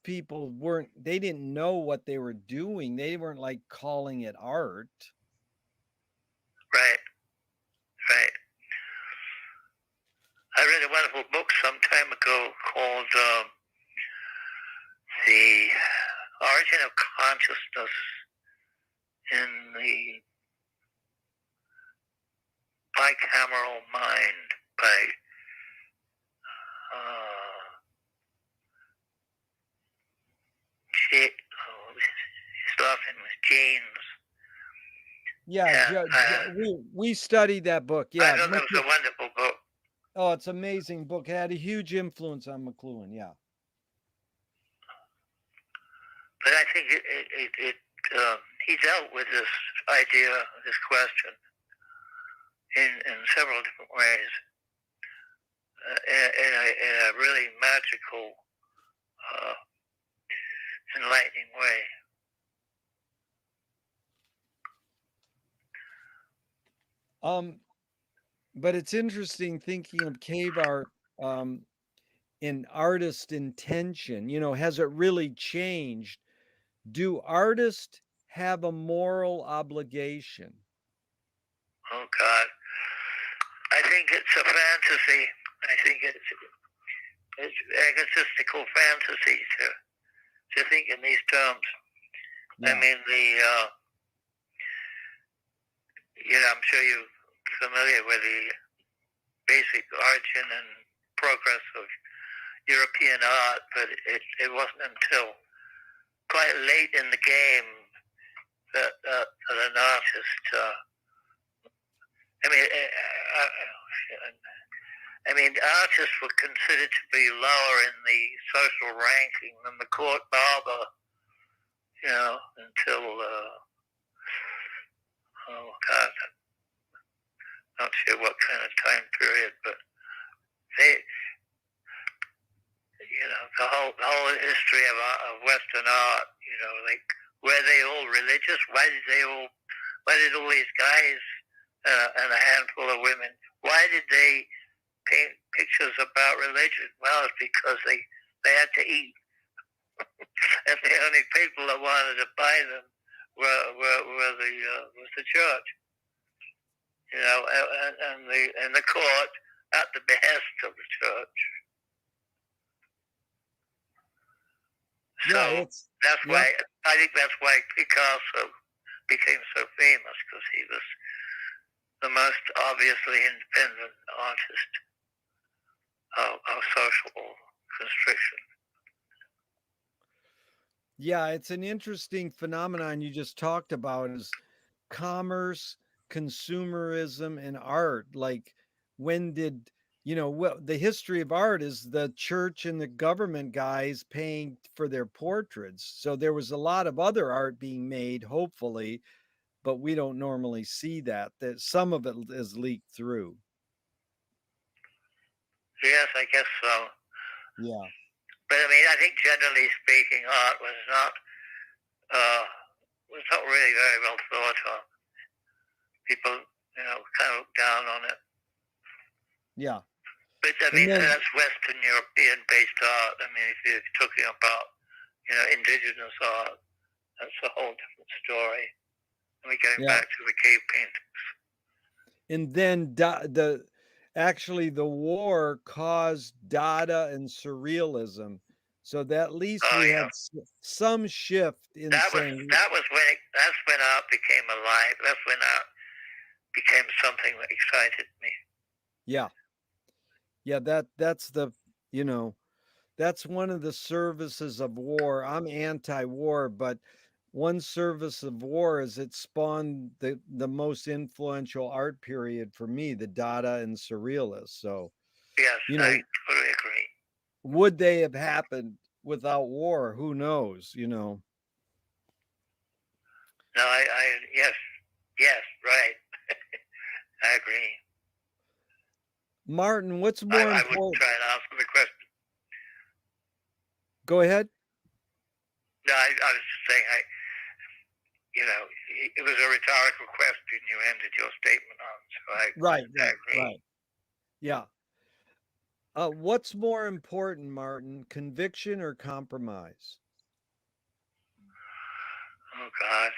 people they didn't know what they were doing. They weren't like calling it art. Right. I read a wonderful book some time ago called The Origin of Consciousness in the Bicameral Mind by His last name was James. Yeah, we studied that book. I Yeah, thought that was a wonderful book. oh, it's an amazing book. It had a huge influence on McLuhan. Yeah. But I think he dealt with this idea, this question, in several different ways, in a really magical, enlightening way. But it's interesting thinking of cave art in artist intention. You know, has it really changed? Do artists have a moral obligation? Oh God, I think it's a fantasy. I think it's egotistical fantasy to think in these terms. Yeah. I mean, I'm sure you're familiar with the basic origin and progress of European art, but it wasn't until quite late in the game that an artist, artists were considered to be lower in the social ranking than the court barber, until, oh God, I'm not sure what kind of time period, but the whole history of Western art, like, were they all religious? Why did all these guys and a handful of women, why did they paint pictures about religion? Well, it's because they had to eat. And the only people that wanted to buy them was the church, and the court at the behest of the church. So that's why I think that's why Picasso became so famous, because he was the most obviously independent artist of social constriction. Yeah, it's an interesting phenomenon you just talked about is commerce, consumerism, and art. Like, when did the history of art is the church and the government guys paying for their portraits. So there was a lot of other art being made, hopefully, but we don't normally see that some of it is leaked through. Yes, I guess so. Yeah. But I think generally speaking, art was not really very well thought of. People, kind of look down on it. Yeah. But that's Western European based art. If you're talking about, indigenous art, that's a whole different story. And we're going back to the cave paintings. And then the war caused Dada and Surrealism. So that at least we had some shift in that's when art became alive. That's when art became something that excited me. Yeah. Yeah, that's one of the services of war. I'm anti-war, but one service of war is it spawned the most influential art period for me, the Dada and Surrealists. So yes, I totally agree. Would they have happened without war? Who knows? No, yes, right. I agree. Martin, what's more important? I would try and answer the question. Go ahead. No, I was just saying, it was a rhetorical question you ended your statement on. So I agree. Right. Yeah. What's more important, Martin, conviction or compromise? Oh, God.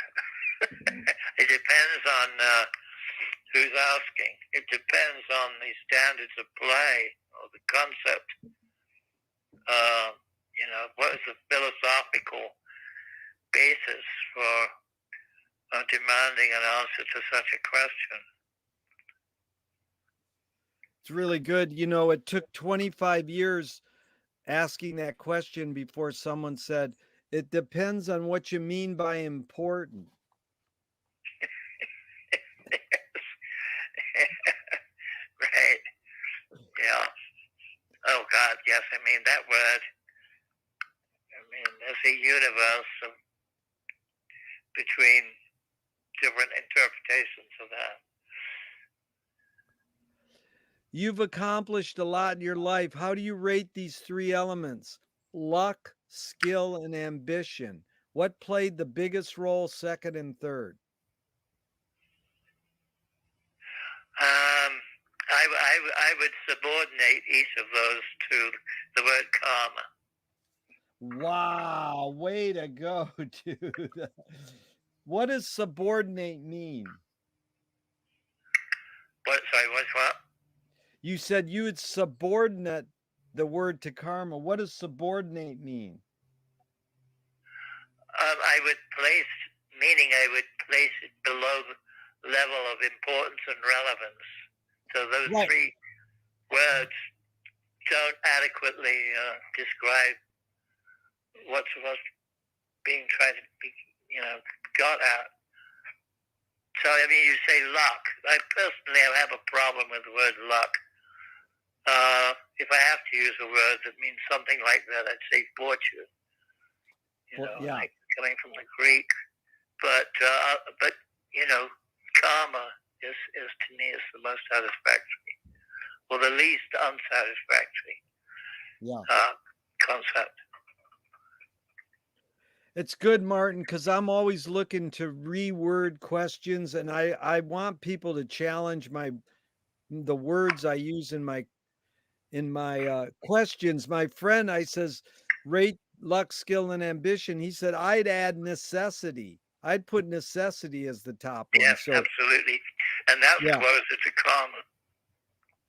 It depends on who's asking. It depends on the standards of play or the concept. What is the philosophical basis for demanding an answer to such a question? It's really good. You know, it took 25 years asking that question before someone said, it depends on what you mean by important. Right. Yeah. Oh God, yes. I mean that word. I mean, there's a universe between different interpretations of that. You've accomplished a lot in your life. How do you rate these three elements? Luck, skill, and ambition. What played the biggest role, second and third? I would subordinate each of those to the word karma. Wow, way to go, dude. What does subordinate mean? What? Sorry, what's what? You said you would subordinate the word to karma. What does subordinate mean? I would place, meaning I would place it below the level of importance and relevance. So those Right. three words don't adequately describe what's being tried to be, got at. So, I mean, you say luck. I personally have a problem with the word luck. If I have to use a word that means something like that, I'd say fortune. Yeah. Like coming from the Greek. But karma is to me is the most satisfactory, or the least unsatisfactory concept. It's good, Martin, because I'm always looking to reword questions, and I want people to challenge the words I use in my questions. My friend, I says, rate luck, skill, and ambition. He said I'd add necessity. I'd put necessity as the top one. Yes, So absolutely, and that's closer to karma.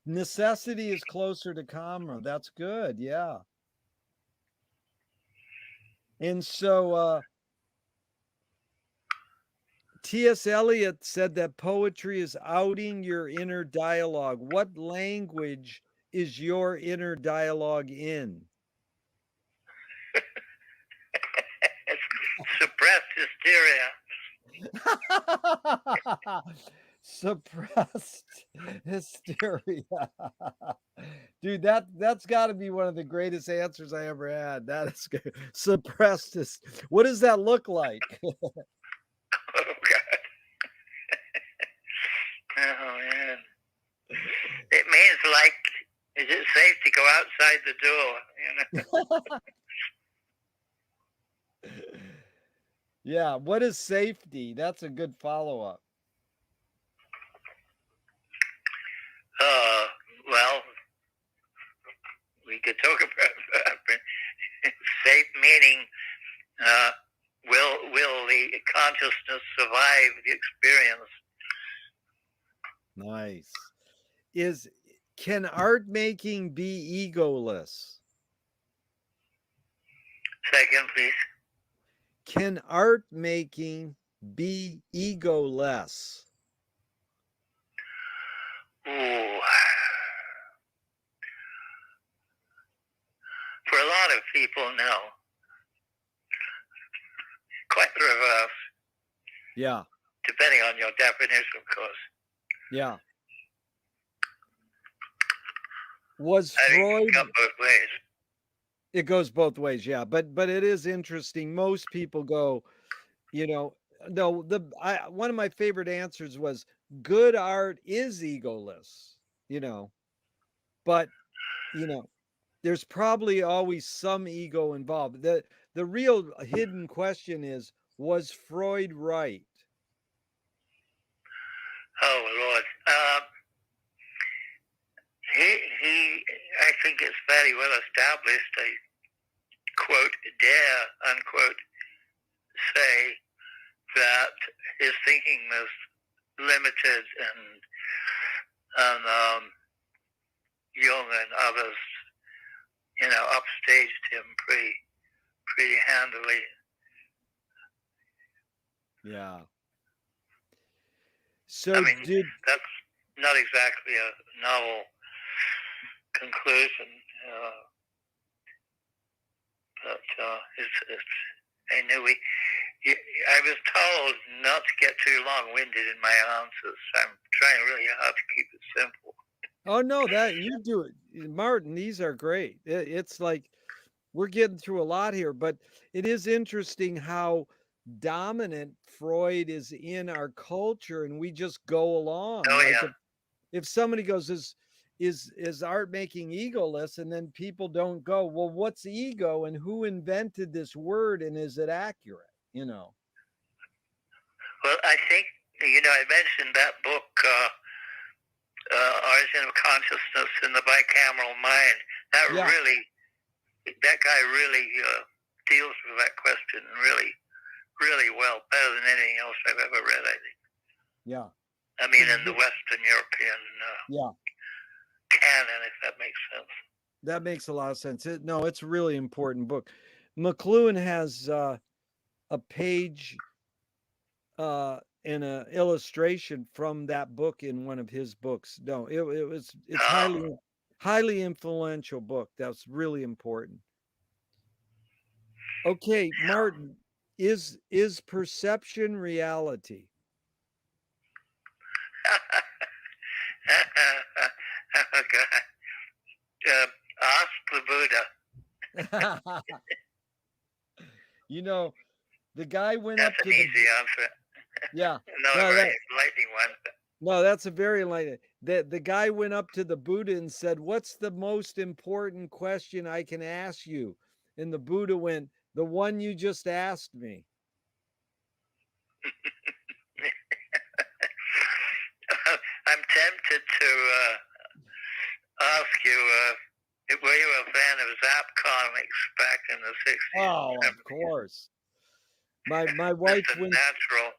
Necessity is closer to karma. That's good. Yeah. And so T.S. Eliot said that poetry is outing your inner dialogue. What language is your inner dialogue in? Suppressed hysteria. Suppressed hysteria. Dude, that's got to be one of the greatest answers I ever had. That is good. Suppressed. What does that look like? Oh God. Oh man. It means like, is it safe to go outside the door? Yeah. What is safety? That's a good follow-up. Well, we could talk about safe meaning. Will the consciousness survive the experience? Nice. Can art making be egoless? Second, please. Can art making be egoless? Ooh. For a lot of people, no. Quite the reverse. Yeah. Depending on your definition, of course. Yeah. Was I think Freud? it goes both ways. It goes both ways, yeah. But it is interesting. Most people go, no. One of my favorite answers was good art is egoless, but there's probably always some ego involved. The real hidden question is, was Freud right? Oh Lord. I think it's fairly well established. I quote, dare, unquote, say that his thinking was limited and Jung and others, upstaged him pretty handily. Yeah. So I mean, that's not exactly a novel conclusion. But I knew I was told not to get too long-winded in my answers. I'm trying really hard to keep it simple. Oh no, that you do it, Martin. These are great. It's like we're getting through a lot here, but it is interesting how dominant Freud is in our culture, and we just go along. Oh Like yeah. if somebody goes, is art making egoless, and then people don't go, well, what's ego, and who invented this word, and is it accurate? Well, I think I mentioned that book, Origin of Consciousness in the Bicameral Mind. That guy really deals with that question really, really well, better than anything else I've ever read, I think. Yeah. I mean, in the Western European canon, if that makes sense. That makes a lot of sense. It's a really important book. McLuhan has a page and an illustration from that book in one of his books. No, it's highly influential book. That's really important. Okay, Martin, is perception reality? Oh God. Ask the Buddha. The guy went That's up to an easy answer. Yeah. No, right, enlightening one. No, that's a very enlightening. The guy went up to the Buddha and said, "What's the most important question I can ask you?" And the Buddha went, "The one you just asked me." I'm tempted to ask you, were you a fan of Zap Comics back in the 60s? Oh, of course. My wife went. Natural.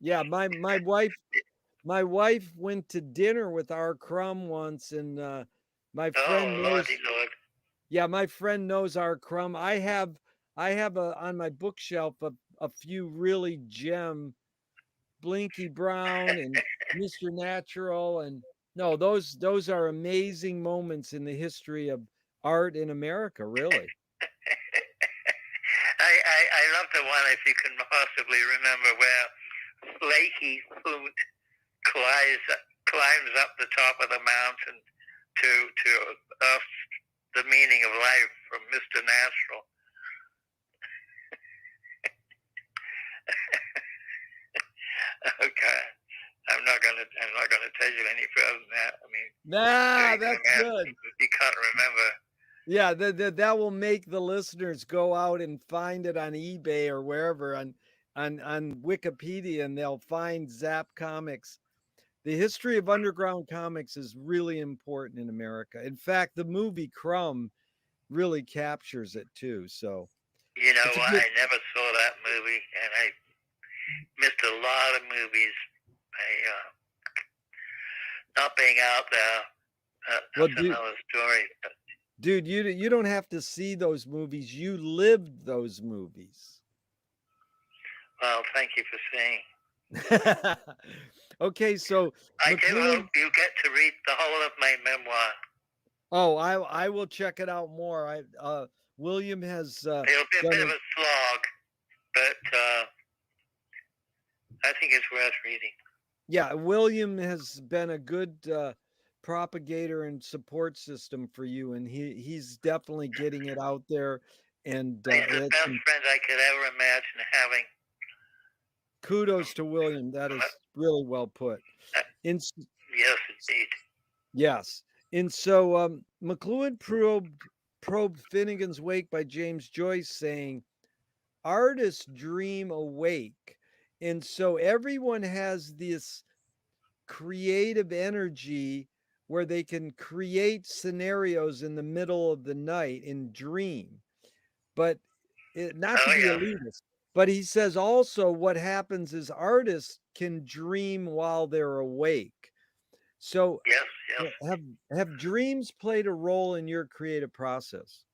Yeah, my wife went to dinner with R. Crumb once, and my friend knows. Lord. Yeah, my friend knows R. Crumb. I have on my bookshelf a few really gem Blinky Brown and Mr. Natural, and no, those are amazing moments in the history of art in America, really. I love the one, if you can possibly remember, where Flaky Foot climbs up the top of the mountain to ask the meaning of life from Mr. Natural. Okay, I'm not gonna tell you any further than that. I mean, That's good. You can't remember. Yeah, that will make the listeners go out and find it on eBay or wherever on Wikipedia, and they'll find Zap Comics. The history of underground comics is really important in America. In fact, the movie Crumb really captures it too. So, you know what? I never saw that movie, and I missed a lot of movies. Not being out there. That's another story. Dude, you don't have to see those movies. You lived those movies. Well, thank you for saying. Okay, so I do hope you get to read the whole of my memoir. Oh, I will check it out more. William has. It'll be a bit of a slog, but I think it's worth reading. Yeah, William has been a good propagator and support system for you, and he's definitely getting it out there. And he's the best friend I could ever imagine having. Kudos to William. That is really well put. Yes, indeed. Yes. And so McLuhan probed Finnegan's Wake by James Joyce, saying, artists dream awake. And so everyone has this creative energy where they can create scenarios in the middle of the night and dream. But not to be elitist, but he says also what happens is artists can dream while they're awake. So yes. Have dreams played a role in your creative process?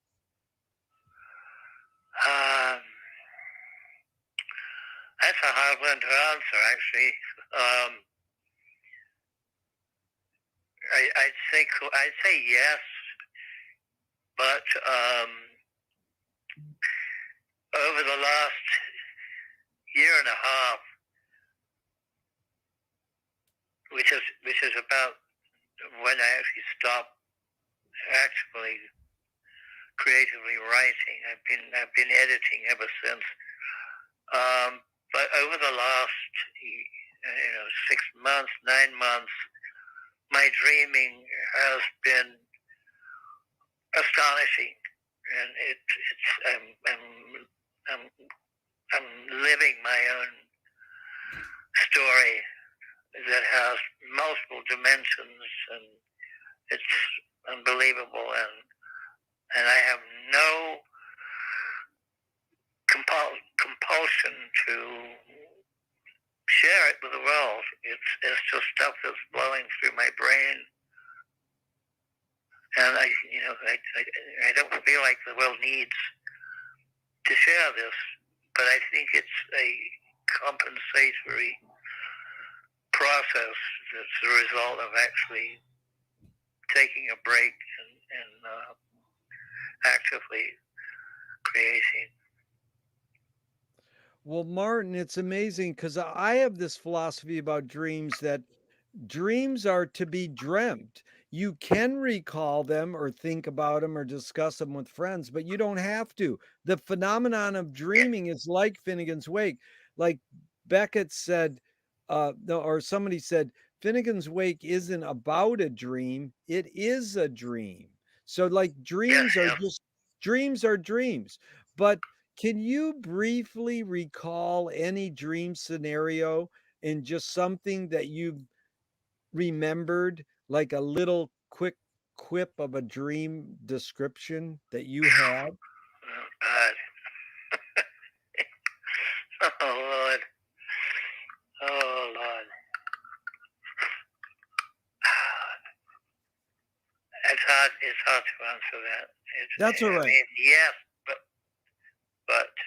That's a hard one to answer, actually. I'd say yes. But over the last year and a half, which is about when I actually stopped actually creatively writing. I've been editing ever since. But over the last 6 months, 9 months, my dreaming has been astonishing, and I'm living my own story that has multiple dimensions, and it's unbelievable, and I have no compulsion to share it with the world. It's just stuff that's flowing through my brain, and I don't feel like the world needs to share this, but I think it's a compensatory process that's the result of actually taking a break and actively creating. Well, Martin, it's amazing because I have this philosophy about dreams that dreams are to be dreamt. You can recall them or think about them or discuss them with friends, but you don't have to. The phenomenon of dreaming is like Finnegan's Wake. Like Beckett said, or somebody said, Finnegan's Wake isn't about a dream, it is a dream. So, like, dreams are just dreams are dreams. But can you briefly recall any dream scenario and just something that you've remembered, like a little quick quip of a dream description that you had? Oh, God. Oh, Lord. Oh, Lord. It's hard to answer that. That's all I right. mean, yes, but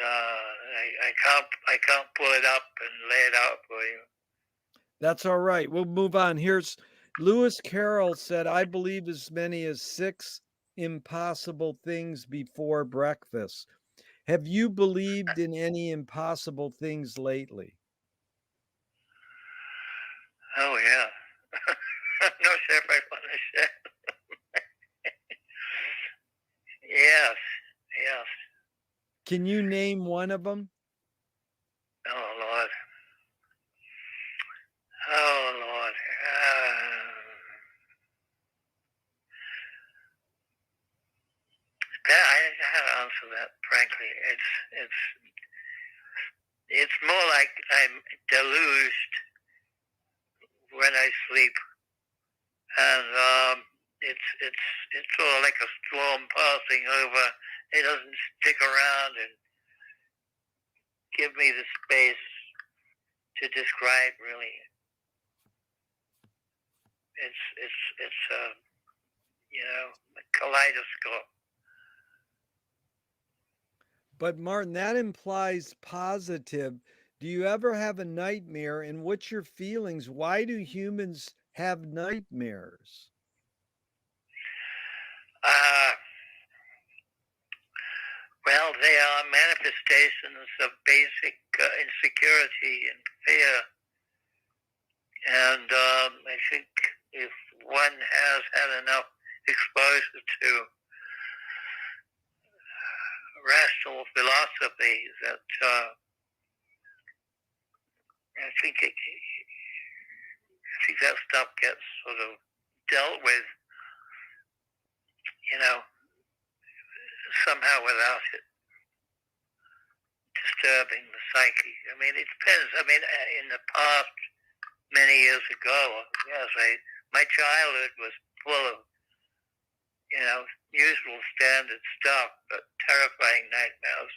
I can't pull it up and lay it out for you. That's all right. We'll move on. Here's Lewis Carroll said, I believe as many as 6 impossible things before breakfast. Have you believed in any impossible things lately? Oh, yeah. I'm not sure if I want to share. Yes, yes. Can you name one of them? Oh, Lord. Oh, Lord. I don't know how to answer that, frankly. It's more like I'm deluged when I sleep, and it's sort of like a storm passing over. It doesn't stick around and give me the space to describe. Really, it's a kaleidoscope. But Martin, that implies positive. Do you ever have a nightmare and what's your feelings? Why do humans have nightmares? Uh, well, they are manifestations of basic insecurity and fear. And I think if one has had enough exposure to rational philosophy, that I think that stuff gets sort of dealt with, somehow without it disturbing the psyche. I mean, it depends. I mean, in the past, many years ago, yes, my childhood was full of, usual standard stuff, but terrifying nightmares.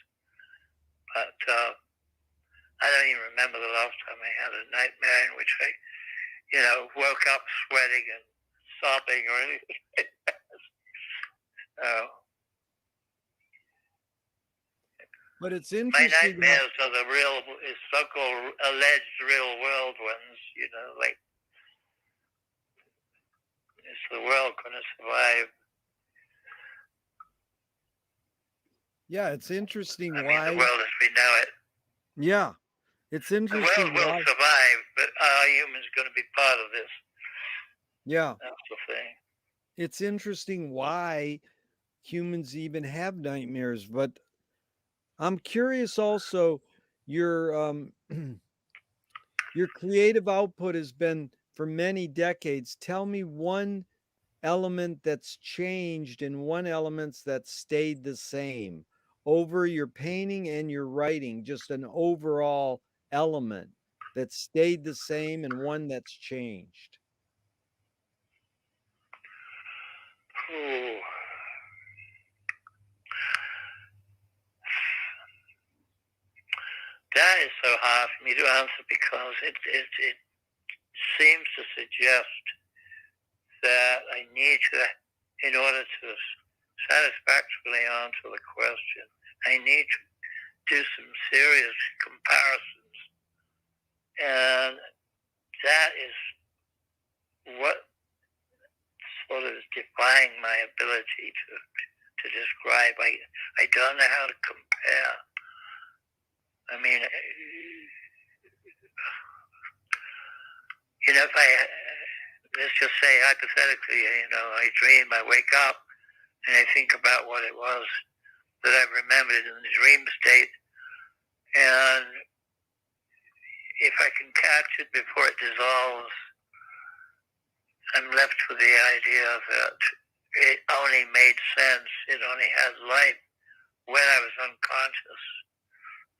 But I don't even remember the last time I had a nightmare in which I, woke up sweating and sobbing or anything like that. But it's My interesting. nightmares are the real, so-called alleged real world ones, like, is the world going to survive? Yeah, it's interesting I mean, why. the world as we know it. Yeah, it's The interesting world will why. survive, but are humans going to be part of this? Yeah, That's the thing. it's interesting why humans even have nightmares. But I'm curious also, your your creative output has been for many decades. Tell me one element that's changed and one element that's stayed the same over your painting and your writing, just an overall element that stayed the same and one that's changed. Ooh. That is so hard for me to answer because it seems to suggest that I need to, in order to satisfactorily answer the question, I need to do some serious comparisons. And that is what sort of is defying my ability to describe. I don't know how to compare. I mean, you know, if I, let's just say hypothetically, you know, I dream, I wake up, and I think about what it was that I remembered in the dream state, and if I can catch it before it dissolves, I'm left with the idea that it only made sense, it only had life when I was unconscious.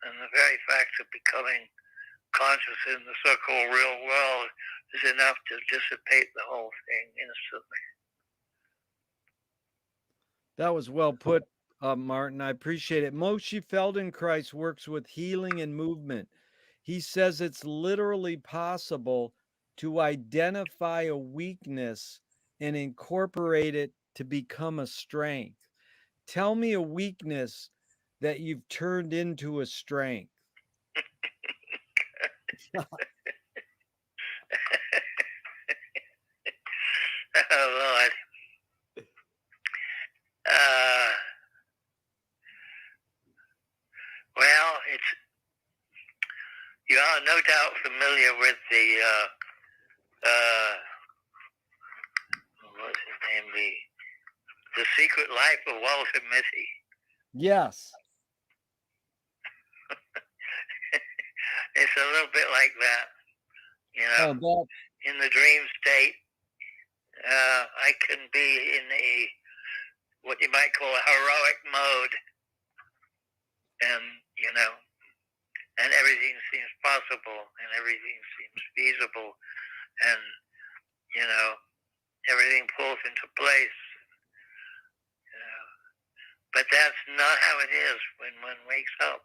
And the very fact of becoming conscious in the so-called real world is enough to dissipate the whole thing instantly. That was well put, Martin. I appreciate it. Moshe Feldenkrais works with healing and movement. He says it's literally possible to identify a weakness and incorporate it to become a strength. Tell me a weakness that you've turned into a strength. Oh, Lord. Uh, well, you are no doubt familiar with what's his name? The Secret Life of Walter Mitty. Yes. It's a little bit like that, you know. Oh, In the dream state, I can be in what you might call a heroic mode, and you know, and everything seems possible, and everything seems feasible, and you know, everything falls into place. But that's not how it is when one wakes up.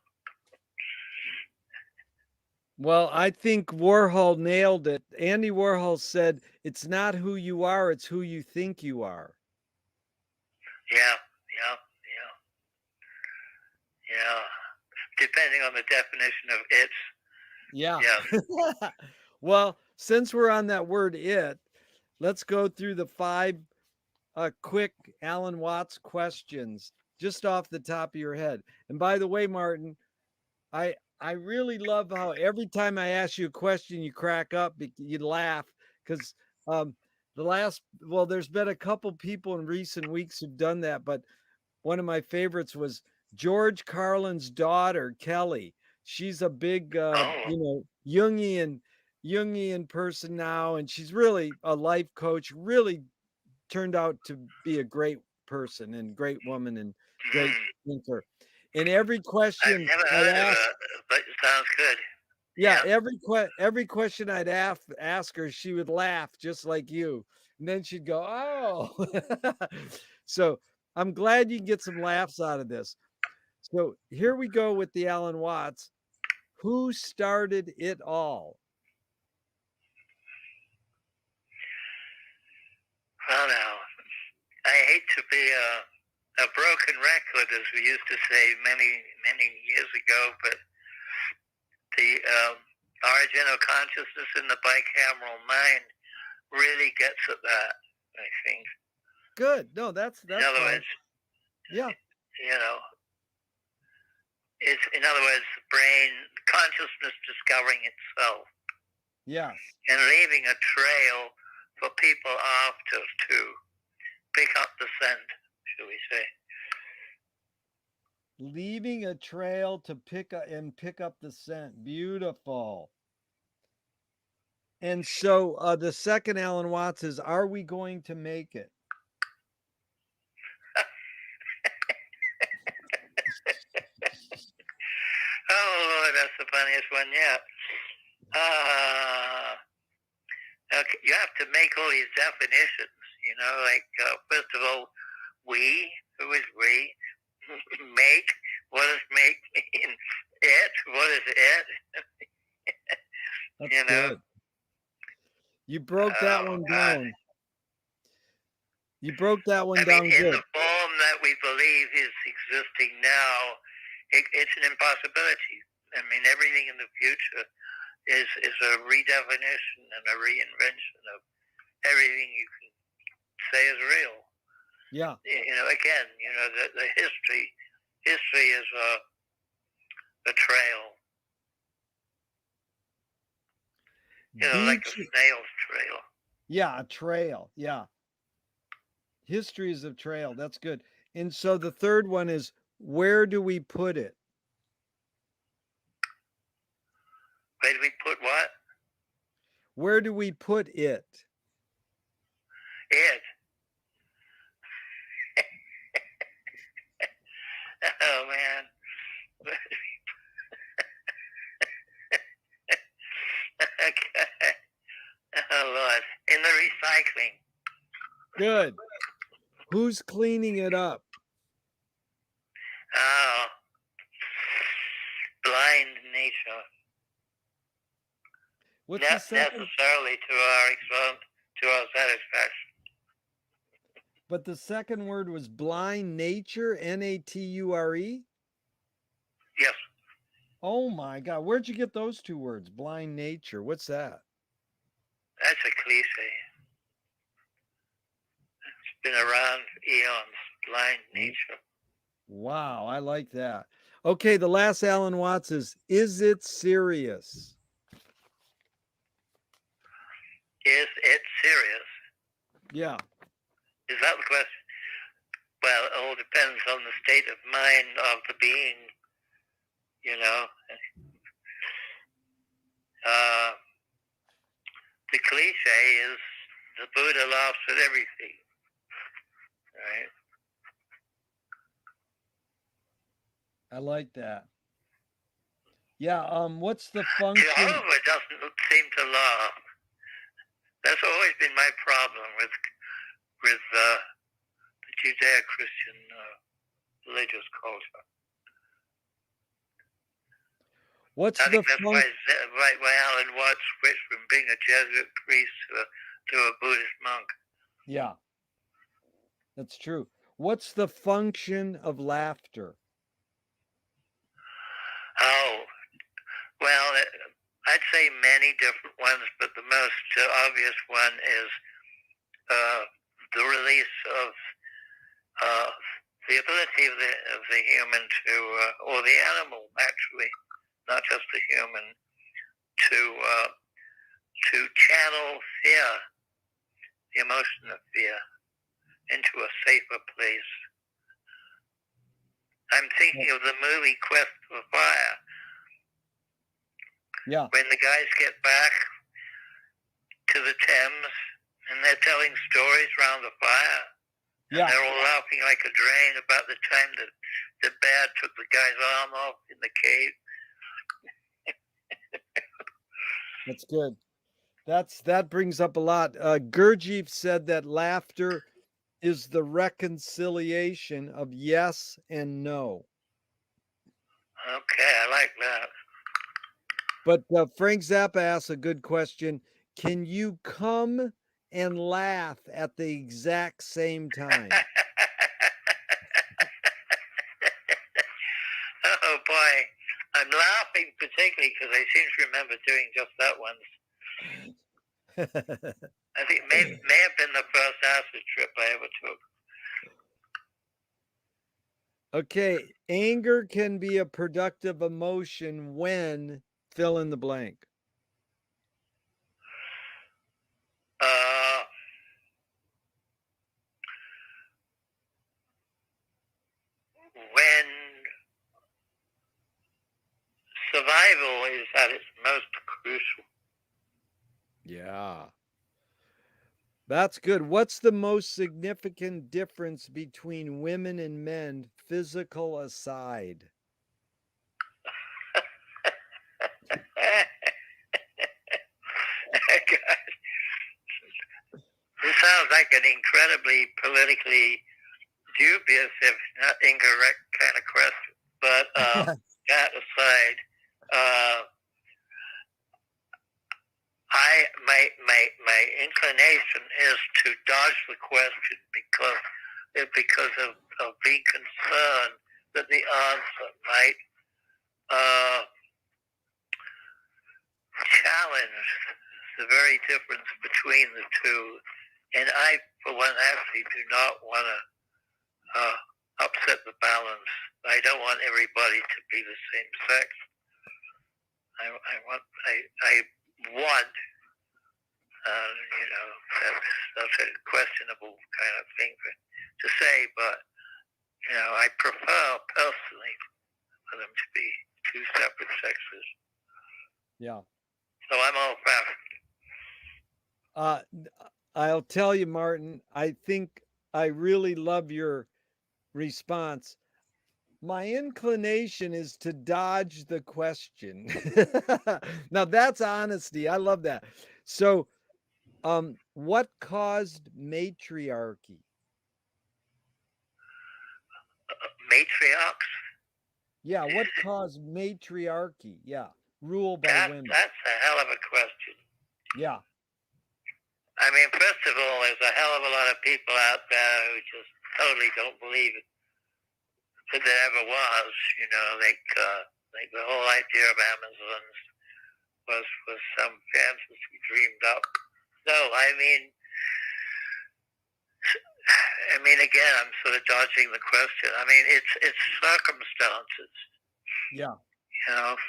well, I think Warhol nailed it. Andy Warhol said, it's not who you are, it's who you think you are. Yeah. Depending on the definition of it. Yeah. Yeah. Well, since we're on that word it, let's go through the 5 quick Alan Watts questions just off the top of your head. And by the way, Martin, I really love how every time I ask you a question, you crack up, you laugh because there's been a couple people in recent weeks who've done that, but one of my favorites was George Carlin's daughter, Kelly. She's a big, Jungian person now, and she's really a life coach. Really turned out to be a great person and great woman and great thinker. And every I've question never I'd heard of ask, it, but it sounds good. yeah, every question I'd ask her, she would laugh just like you, and then she'd go, "Oh." So I'm glad you can get some laughs out of this. So here we go with the Alan Watts. Who started it all? Well, now, I hate to be a broken record, as we used to say many years ago, but the origin of consciousness in the bicameral mind really gets at that, I think. Good. No, that's In other fine. words, Yeah. you know, in other words, the brain, consciousness discovering itself Yes. and leaving a trail for people after to pick up the scent, shall we say. Leaving a trail to pick up the scent. Beautiful. And so the second Alan Watts is, are we going to make it? Oh, Lord, that's the funniest one yet. Okay, you have to make all these definitions, you know, like, first of all, we, who is we? Make, what does make mean? It, what is it? That's you know? good. You broke that one down. You broke that one down in good. the form that we believe is existing now, it's an impossibility. I mean, everything in the future is a redefinition and a reinvention of everything you can say is real. Yeah. You know, again, you know, the history is a trail. You know, like a snail's trail. Yeah, a trail. Yeah. History is a trail. That's good. And so the third one is, where do we put it? Where do we put what? Where do we put it? It. Oh, man. Okay. Oh, Lord. In the recycling. Good. Who's cleaning it up? Oh. Blind nature. What's Not the second? necessarily to our satisfaction. But the second word was blind nature, Nature? Yes. Oh my God. Where'd you get those two words? Blind nature. What's that? That's a cliche. It's been around eons. Blind nature. Wow, I like that. Okay, the last Alan Watts is it serious? Is it serious? Yeah. Is that the question? Well, it all depends on the state of mind of the being, you know. The cliche is the Buddha laughs at everything, right? I like that. Yeah, what's the function? Jehovah doesn't seem to laugh. That's always been my problem with the Judeo-Christian religious culture. What's I think the that's why Alan Watts switched from being a Jesuit priest to a Buddhist monk. Yeah, that's true. What's the function of laughter? Oh, well, I'd say many different ones, but the most obvious one is the release of the ability of the human to, or the animal actually, not just the human, to channel fear, the emotion of fear, into a safer place. I'm thinking of the movie Quest for Fire. Yeah. When the guys get back to the Thames and they're telling stories around the fire, and they're all laughing like a drain about the time that the bear took the guy's arm off in the cave. That's good. That brings up a lot. Gurdjieff said that laughter is the reconciliation of yes and no. Okay, I like that. But Frank Zappa asks a good question. Can you come and laugh at the exact same time? Oh boy, I'm laughing particularly because I seem to remember doing just that once. I think it may have been the first acid trip I ever took. Okay, anger can be a productive emotion when fill in the blank. When survival is at its most crucial. Yeah. That's good. What's the most significant difference between women and men, physical aside? This sounds like an incredibly politically dubious, if not incorrect, kind of question. But that aside, my inclination is to dodge the question because of being concerned that the answer might challenge the very difference between the two. And I, for one, actually do not want to upset the balance. I don't want everybody to be the same sex. I want that's a questionable kind of thing to say, but I prefer personally for them to be two separate sexes. Yeah. So I'm old-fashioned. I'll tell you, Martin, I think I really love your response. My inclination is to dodge the question. Now that's honesty. I love that. So, what caused matriarchy? Matriarchs? Yeah, what caused matriarchy? Yeah, rule by women. That's a hell of a question. Yeah. I mean, first of all, there's a hell of a lot of people out there who just totally don't believe it. That there ever was, like the whole idea of Amazons was some fantasy dreamed up. No, I mean, again, I'm sort of dodging the question. I mean, it's circumstances. Yeah.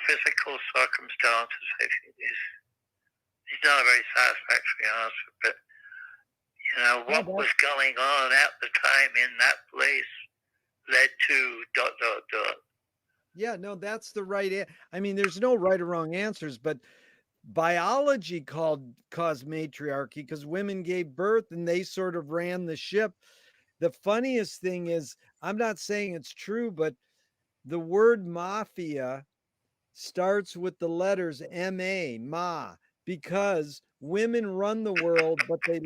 Physical circumstances. I think is not a very satisfactory answer, but what was going on at the time in that place led to ... Yeah, no, that's the right. I mean, there's no right or wrong answers, but biology caused matriarchy because women gave birth and they sort of ran the ship. The funniest thing is, I'm not saying it's true, but the word mafia starts with the letters M-A, ma, because women run the world, but they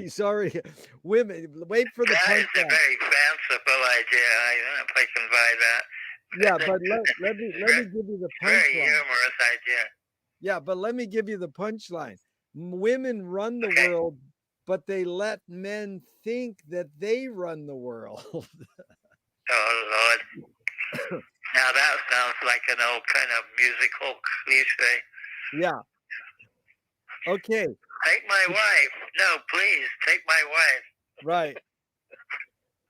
sorry, women wait for the That is punchline. a very fanciful idea. I don't know if I can buy that. Yeah, but let me give you the punchline. Very humorous idea. Yeah, but let me give you the punchline. Women run the world, but they let men think that they run the world. Oh, Lord. Now that sounds like an old kind of musical cliche. Yeah. Okay. Take my wife. No, please, take my wife. Right.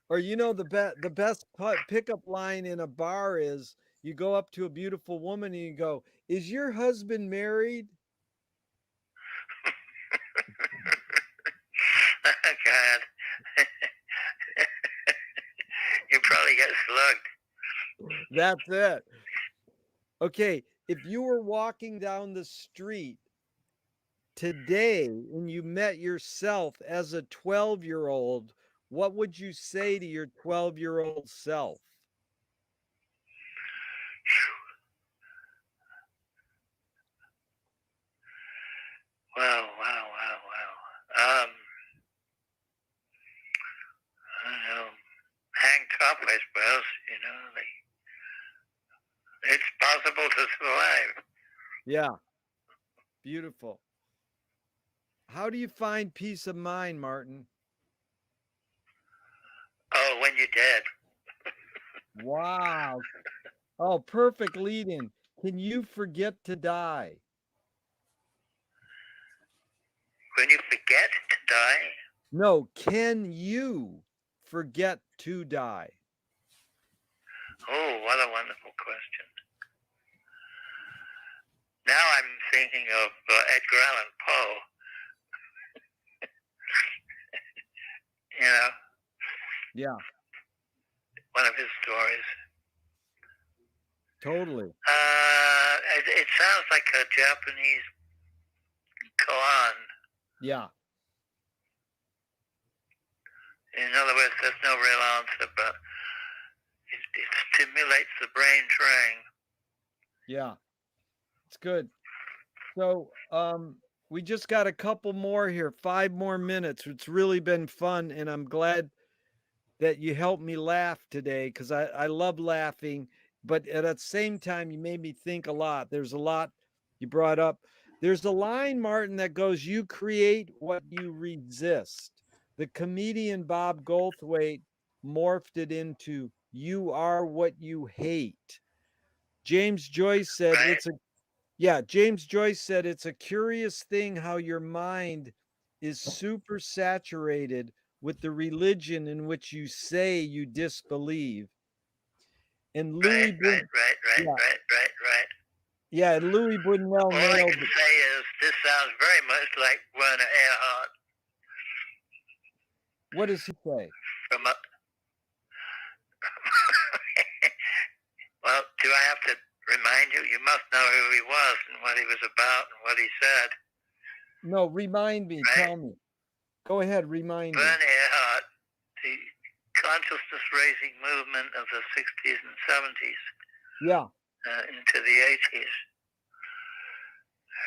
Or the best pickup line in a bar is you go up to a beautiful woman and you go, "Is your husband married?" Oh, God. You probably get slugged. That's it. Okay, if you were walking down the street today and you met yourself as a 12-year-old, what would you say to your 12-year-old self? Wow. I don't know. Hang tough, I suppose. It's possible to survive. Yeah. Beautiful. How do you find peace of mind, Martin? Oh, when you're dead. Wow. Oh, perfect lead in. Can you forget to die? When you forget to die? No, can you forget to die? Oh, what a wonderful question. Now I'm thinking of Edgar Allan Poe. You know, Yeah, one of his stories. totally. It sounds like a Japanese koan. Yeah. In other words, there's no real answer, but it stimulates the brain training. Yeah, it's good. So, we just got a couple more here, 5 more minutes. It's really been fun, and I'm glad that you helped me laugh today because I love laughing, but at the same time, you made me think a lot. There's a lot you brought up. There's a line, Martin, that goes, "You create what you resist." The comedian Bob Goldthwait morphed it into, "You are what you hate." James Joyce said, Right? "It's a Yeah, James Joyce said it's a curious thing how your mind is super saturated with the religion in which you say you disbelieve." And Right, right, right, right, Yeah, right, right, right. yeah, and Louis Buñuel All I nailed can it. say is this sounds very much like Werner Erhard What does he say? from a, well, do I have to remind you? You must know who he was and what he was about and what he said, No, remind me. right? Tell me. Go ahead. Remind me. Werner Erhard, the consciousness-raising movement of the 60s and 70s Yeah. into the 80s,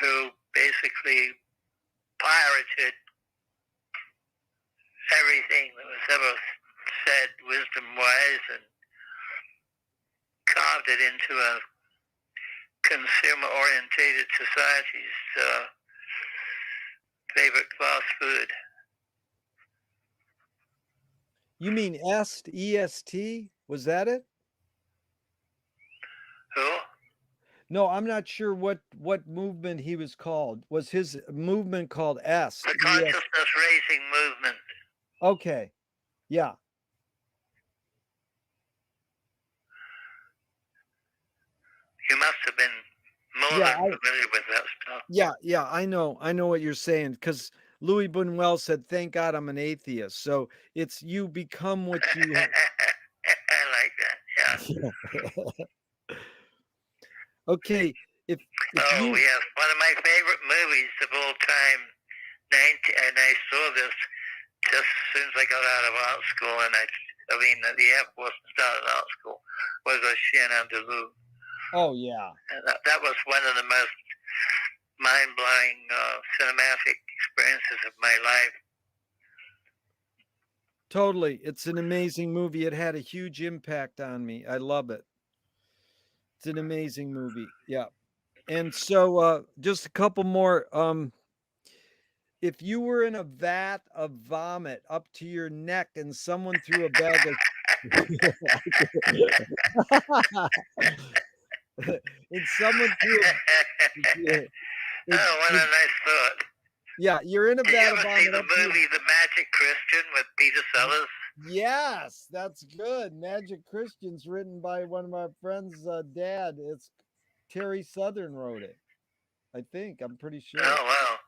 who basically pirated everything that was ever said wisdom-wise and carved it into a consumer-orientated society's favorite fast food. You mean EST? Was that it? Who? No, I'm not sure what movement he was called. Was his movement called EST? The consciousness-raising movement. Okay. Yeah. You must have been more than familiar with that stuff. Yeah, I know what you're saying, because Louis Buñuel said, "Thank God I'm an atheist." So it's you become what you. I like that. Yeah. Okay, if Oh, you. yes. One of my favorite movies of all time. And I saw this just as soon as I got out of art school, and the Air Force started art school, was a Chien Andalou. Oh yeah. And that was one of the most mind-blowing cinematic experiences of my life. Totally. It's an amazing movie. It had a huge impact on me. I love it. It's an amazing movie. Yeah. And so just a couple more. If you were in a vat of vomit up to your neck and someone threw a bag of and someone threw Oh, what a nice thought. Yeah, you're in a Did you vat of ever see vomit. the movie The Magic Christian with Peter Sellers? Yes, that's good. Magic Christian's written by one of my friends' dad. It's Terry Southern wrote it. I think. I'm pretty sure. Oh, wow.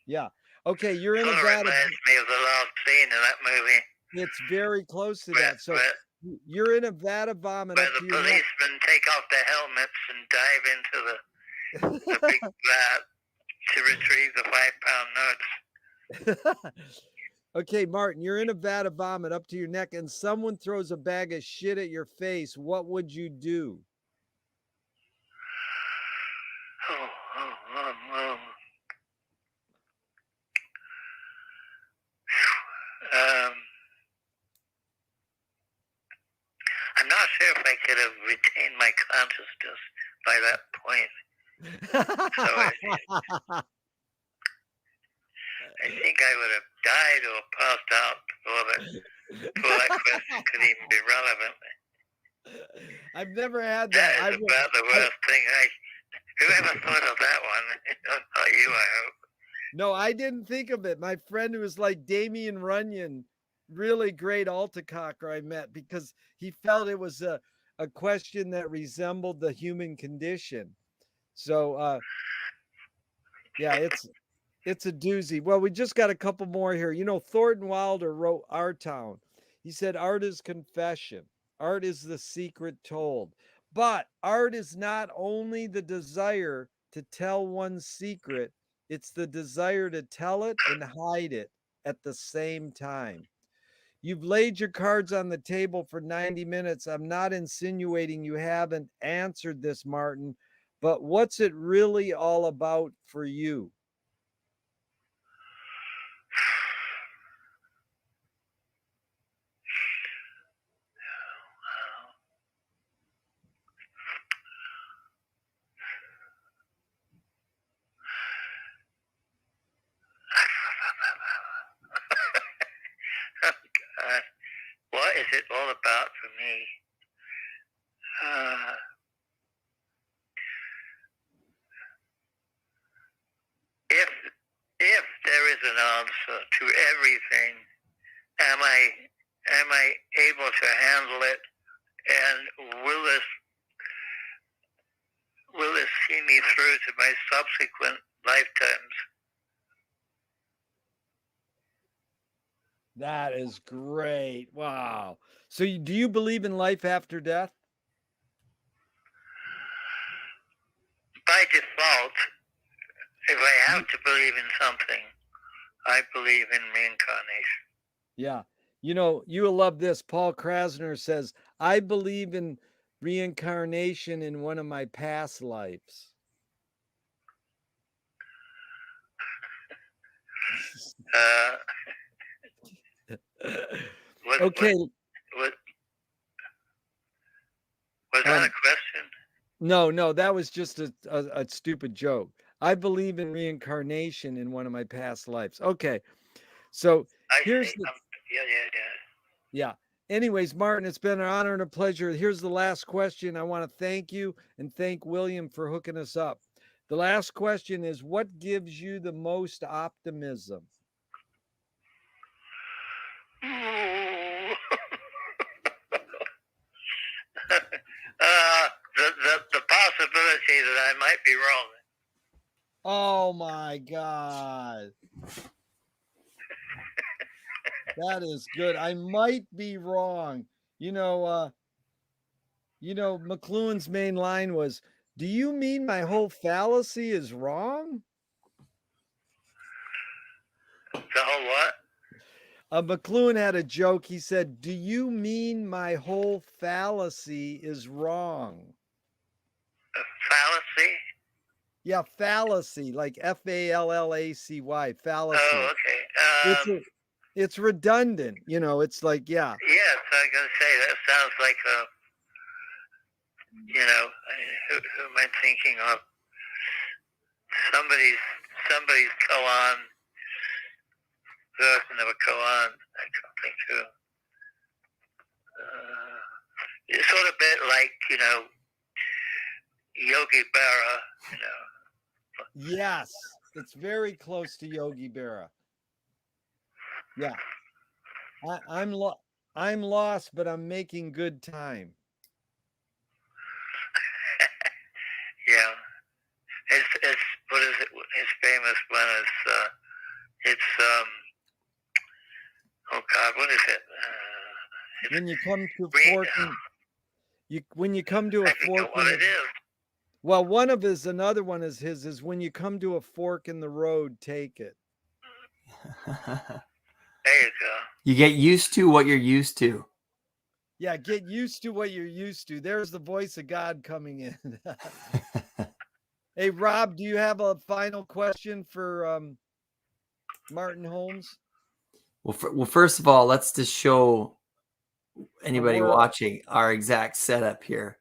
Yeah. Okay, you're in a Sort of vat of. reminds me of the last scene in that movie. It's very close to that. So you're in a vat of vomit. Where up the to your neck. policemen take off their helmets and dive into the big vat to retrieve the 5-pound notes. Okay, Martin, you're in a vat of vomit up to your neck and someone throws a bag of shit at your face. What would you do? Oh. I'm not sure if I could have retained my consciousness by that point. So I think I would have died or passed out before that question could even be relevant. I've never had that. That is about the worst thing. Whoever thought of that one? Not you, I hope. No, I didn't think of it. My friend who was like Damien Runyon, really great Altacocker I met, because he felt it was a a question that resembled the human condition. So yeah, it's a doozy. Well, we just got a couple more here. You know, Thornton Wilder wrote Our Town. He said, art is confession. Art is the secret told. But art is not only the desire to tell one's secret, it's the desire to tell it and hide it at the same time. You've laid your cards on the table for 90 minutes. I'm not insinuating you haven't answered this, Martin, but what's it really all about for you? What is it all about for me? If there is an answer to everything, am I able to handle it, and will this see me through to my subsequent lifetimes? That is great. Wow. So, do you believe in life after death? By default, if I have to believe in something, I believe in reincarnation. Yeah. You know, you will love this. Paul Krasner says, I believe in reincarnation in one of my past lives. Okay. Was that a question? No, that was just a stupid joke. I believe in reincarnation in one of my past lives. Okay. So here's the, yeah. Anyways, Martin, it's been an honor and a pleasure. Here's the last question. I want to thank you and thank William for hooking us up. The last question is, what gives you the most optimism? The possibility that I might be wrong. Oh my God. That is good. I might be wrong. McLuhan's main line was, do you mean my whole fallacy is wrong? The whole what? McLuhan had a joke. He said, do you mean my whole fallacy is wrong? Fallacy? Yeah, fallacy, like fallacy, fallacy. Oh, okay. It's redundant. It's like, yeah. Yes, I was going to say, that sounds like who am I thinking of? Somebody's koan, version of a koan. I can't think who. It's sort of a bit like, Yogi Berra, Yes, it's very close to Yogi Berra. Yeah. I'm lost, but I'm making good time. Yeah. It's what is it? His famous one is oh God, what is it? When you come to a fork, when you come to a fork. What it is. Well, another one is his is when you come to a fork in the road, take it. There you go. You get used to what you're used to. Yeah, get used to what you're used to. There's the voice of God coming in. Hey, Rob, do you have a final question for Martin Holmes? Well, first of all, let's just show anybody watching our exact setup here.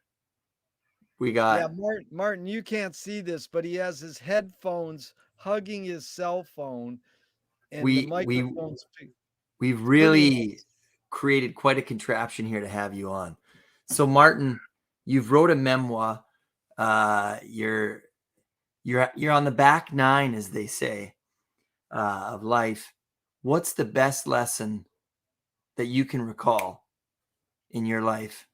We got. Yeah, Martin, you can't see this, but he has his headphones hugging his cell phone, and the microphone's we've really created quite a contraption here to have you on. So, Martin, you've wrote a memoir. You're on the back nine, as they say, of life. What's the best lesson that you can recall in your life?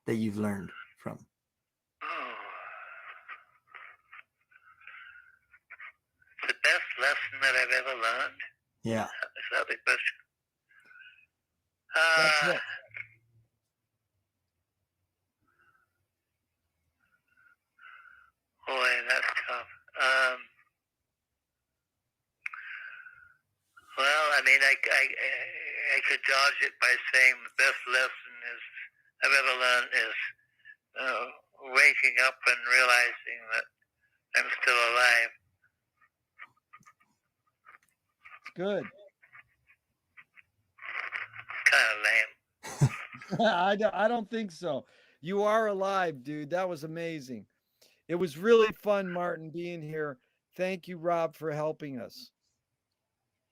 that you've learned from? Oh. The best lesson that I've ever learned? Yeah. Is that the question? That's it. Boy, that's tough. Well, I mean, I could dodge it by saying the best lesson I've ever learned is waking up and realizing that I'm still alive. Good. Kind of lame. I don't think so. You are alive, dude. That was amazing. It was really fun, Martin, being here. Thank you, Rob, for helping us.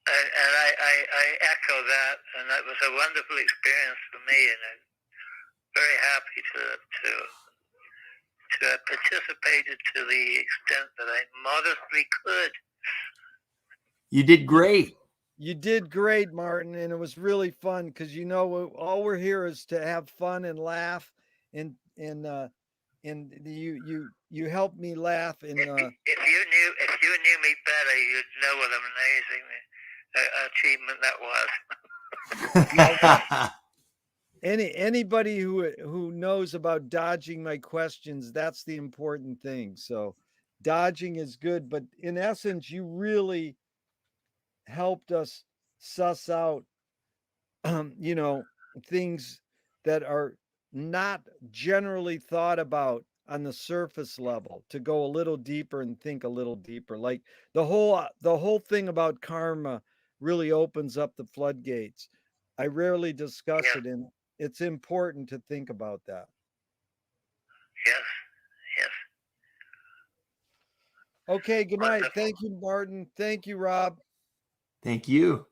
And I echo that, and that was a wonderful experience for me, and I'm very happy to have participated to the extent that I modestly could. You did great. You did great, Martin, and it was really fun because all we're here is to have fun and laugh, and you helped me laugh. And if you knew me better, you'd know what an amazing achievement that was. Anybody who knows about dodging my questions, that's the important thing. So dodging is good, but in essence, you really helped us suss out things that are not generally thought about on the surface level, to go a little deeper and think a little deeper. Like the whole thing about karma really opens up the floodgates. I rarely discuss it, and it's important to think about that. Yes. Okay, good night. Thank you, Martin. Thank you, Rob. Thank you.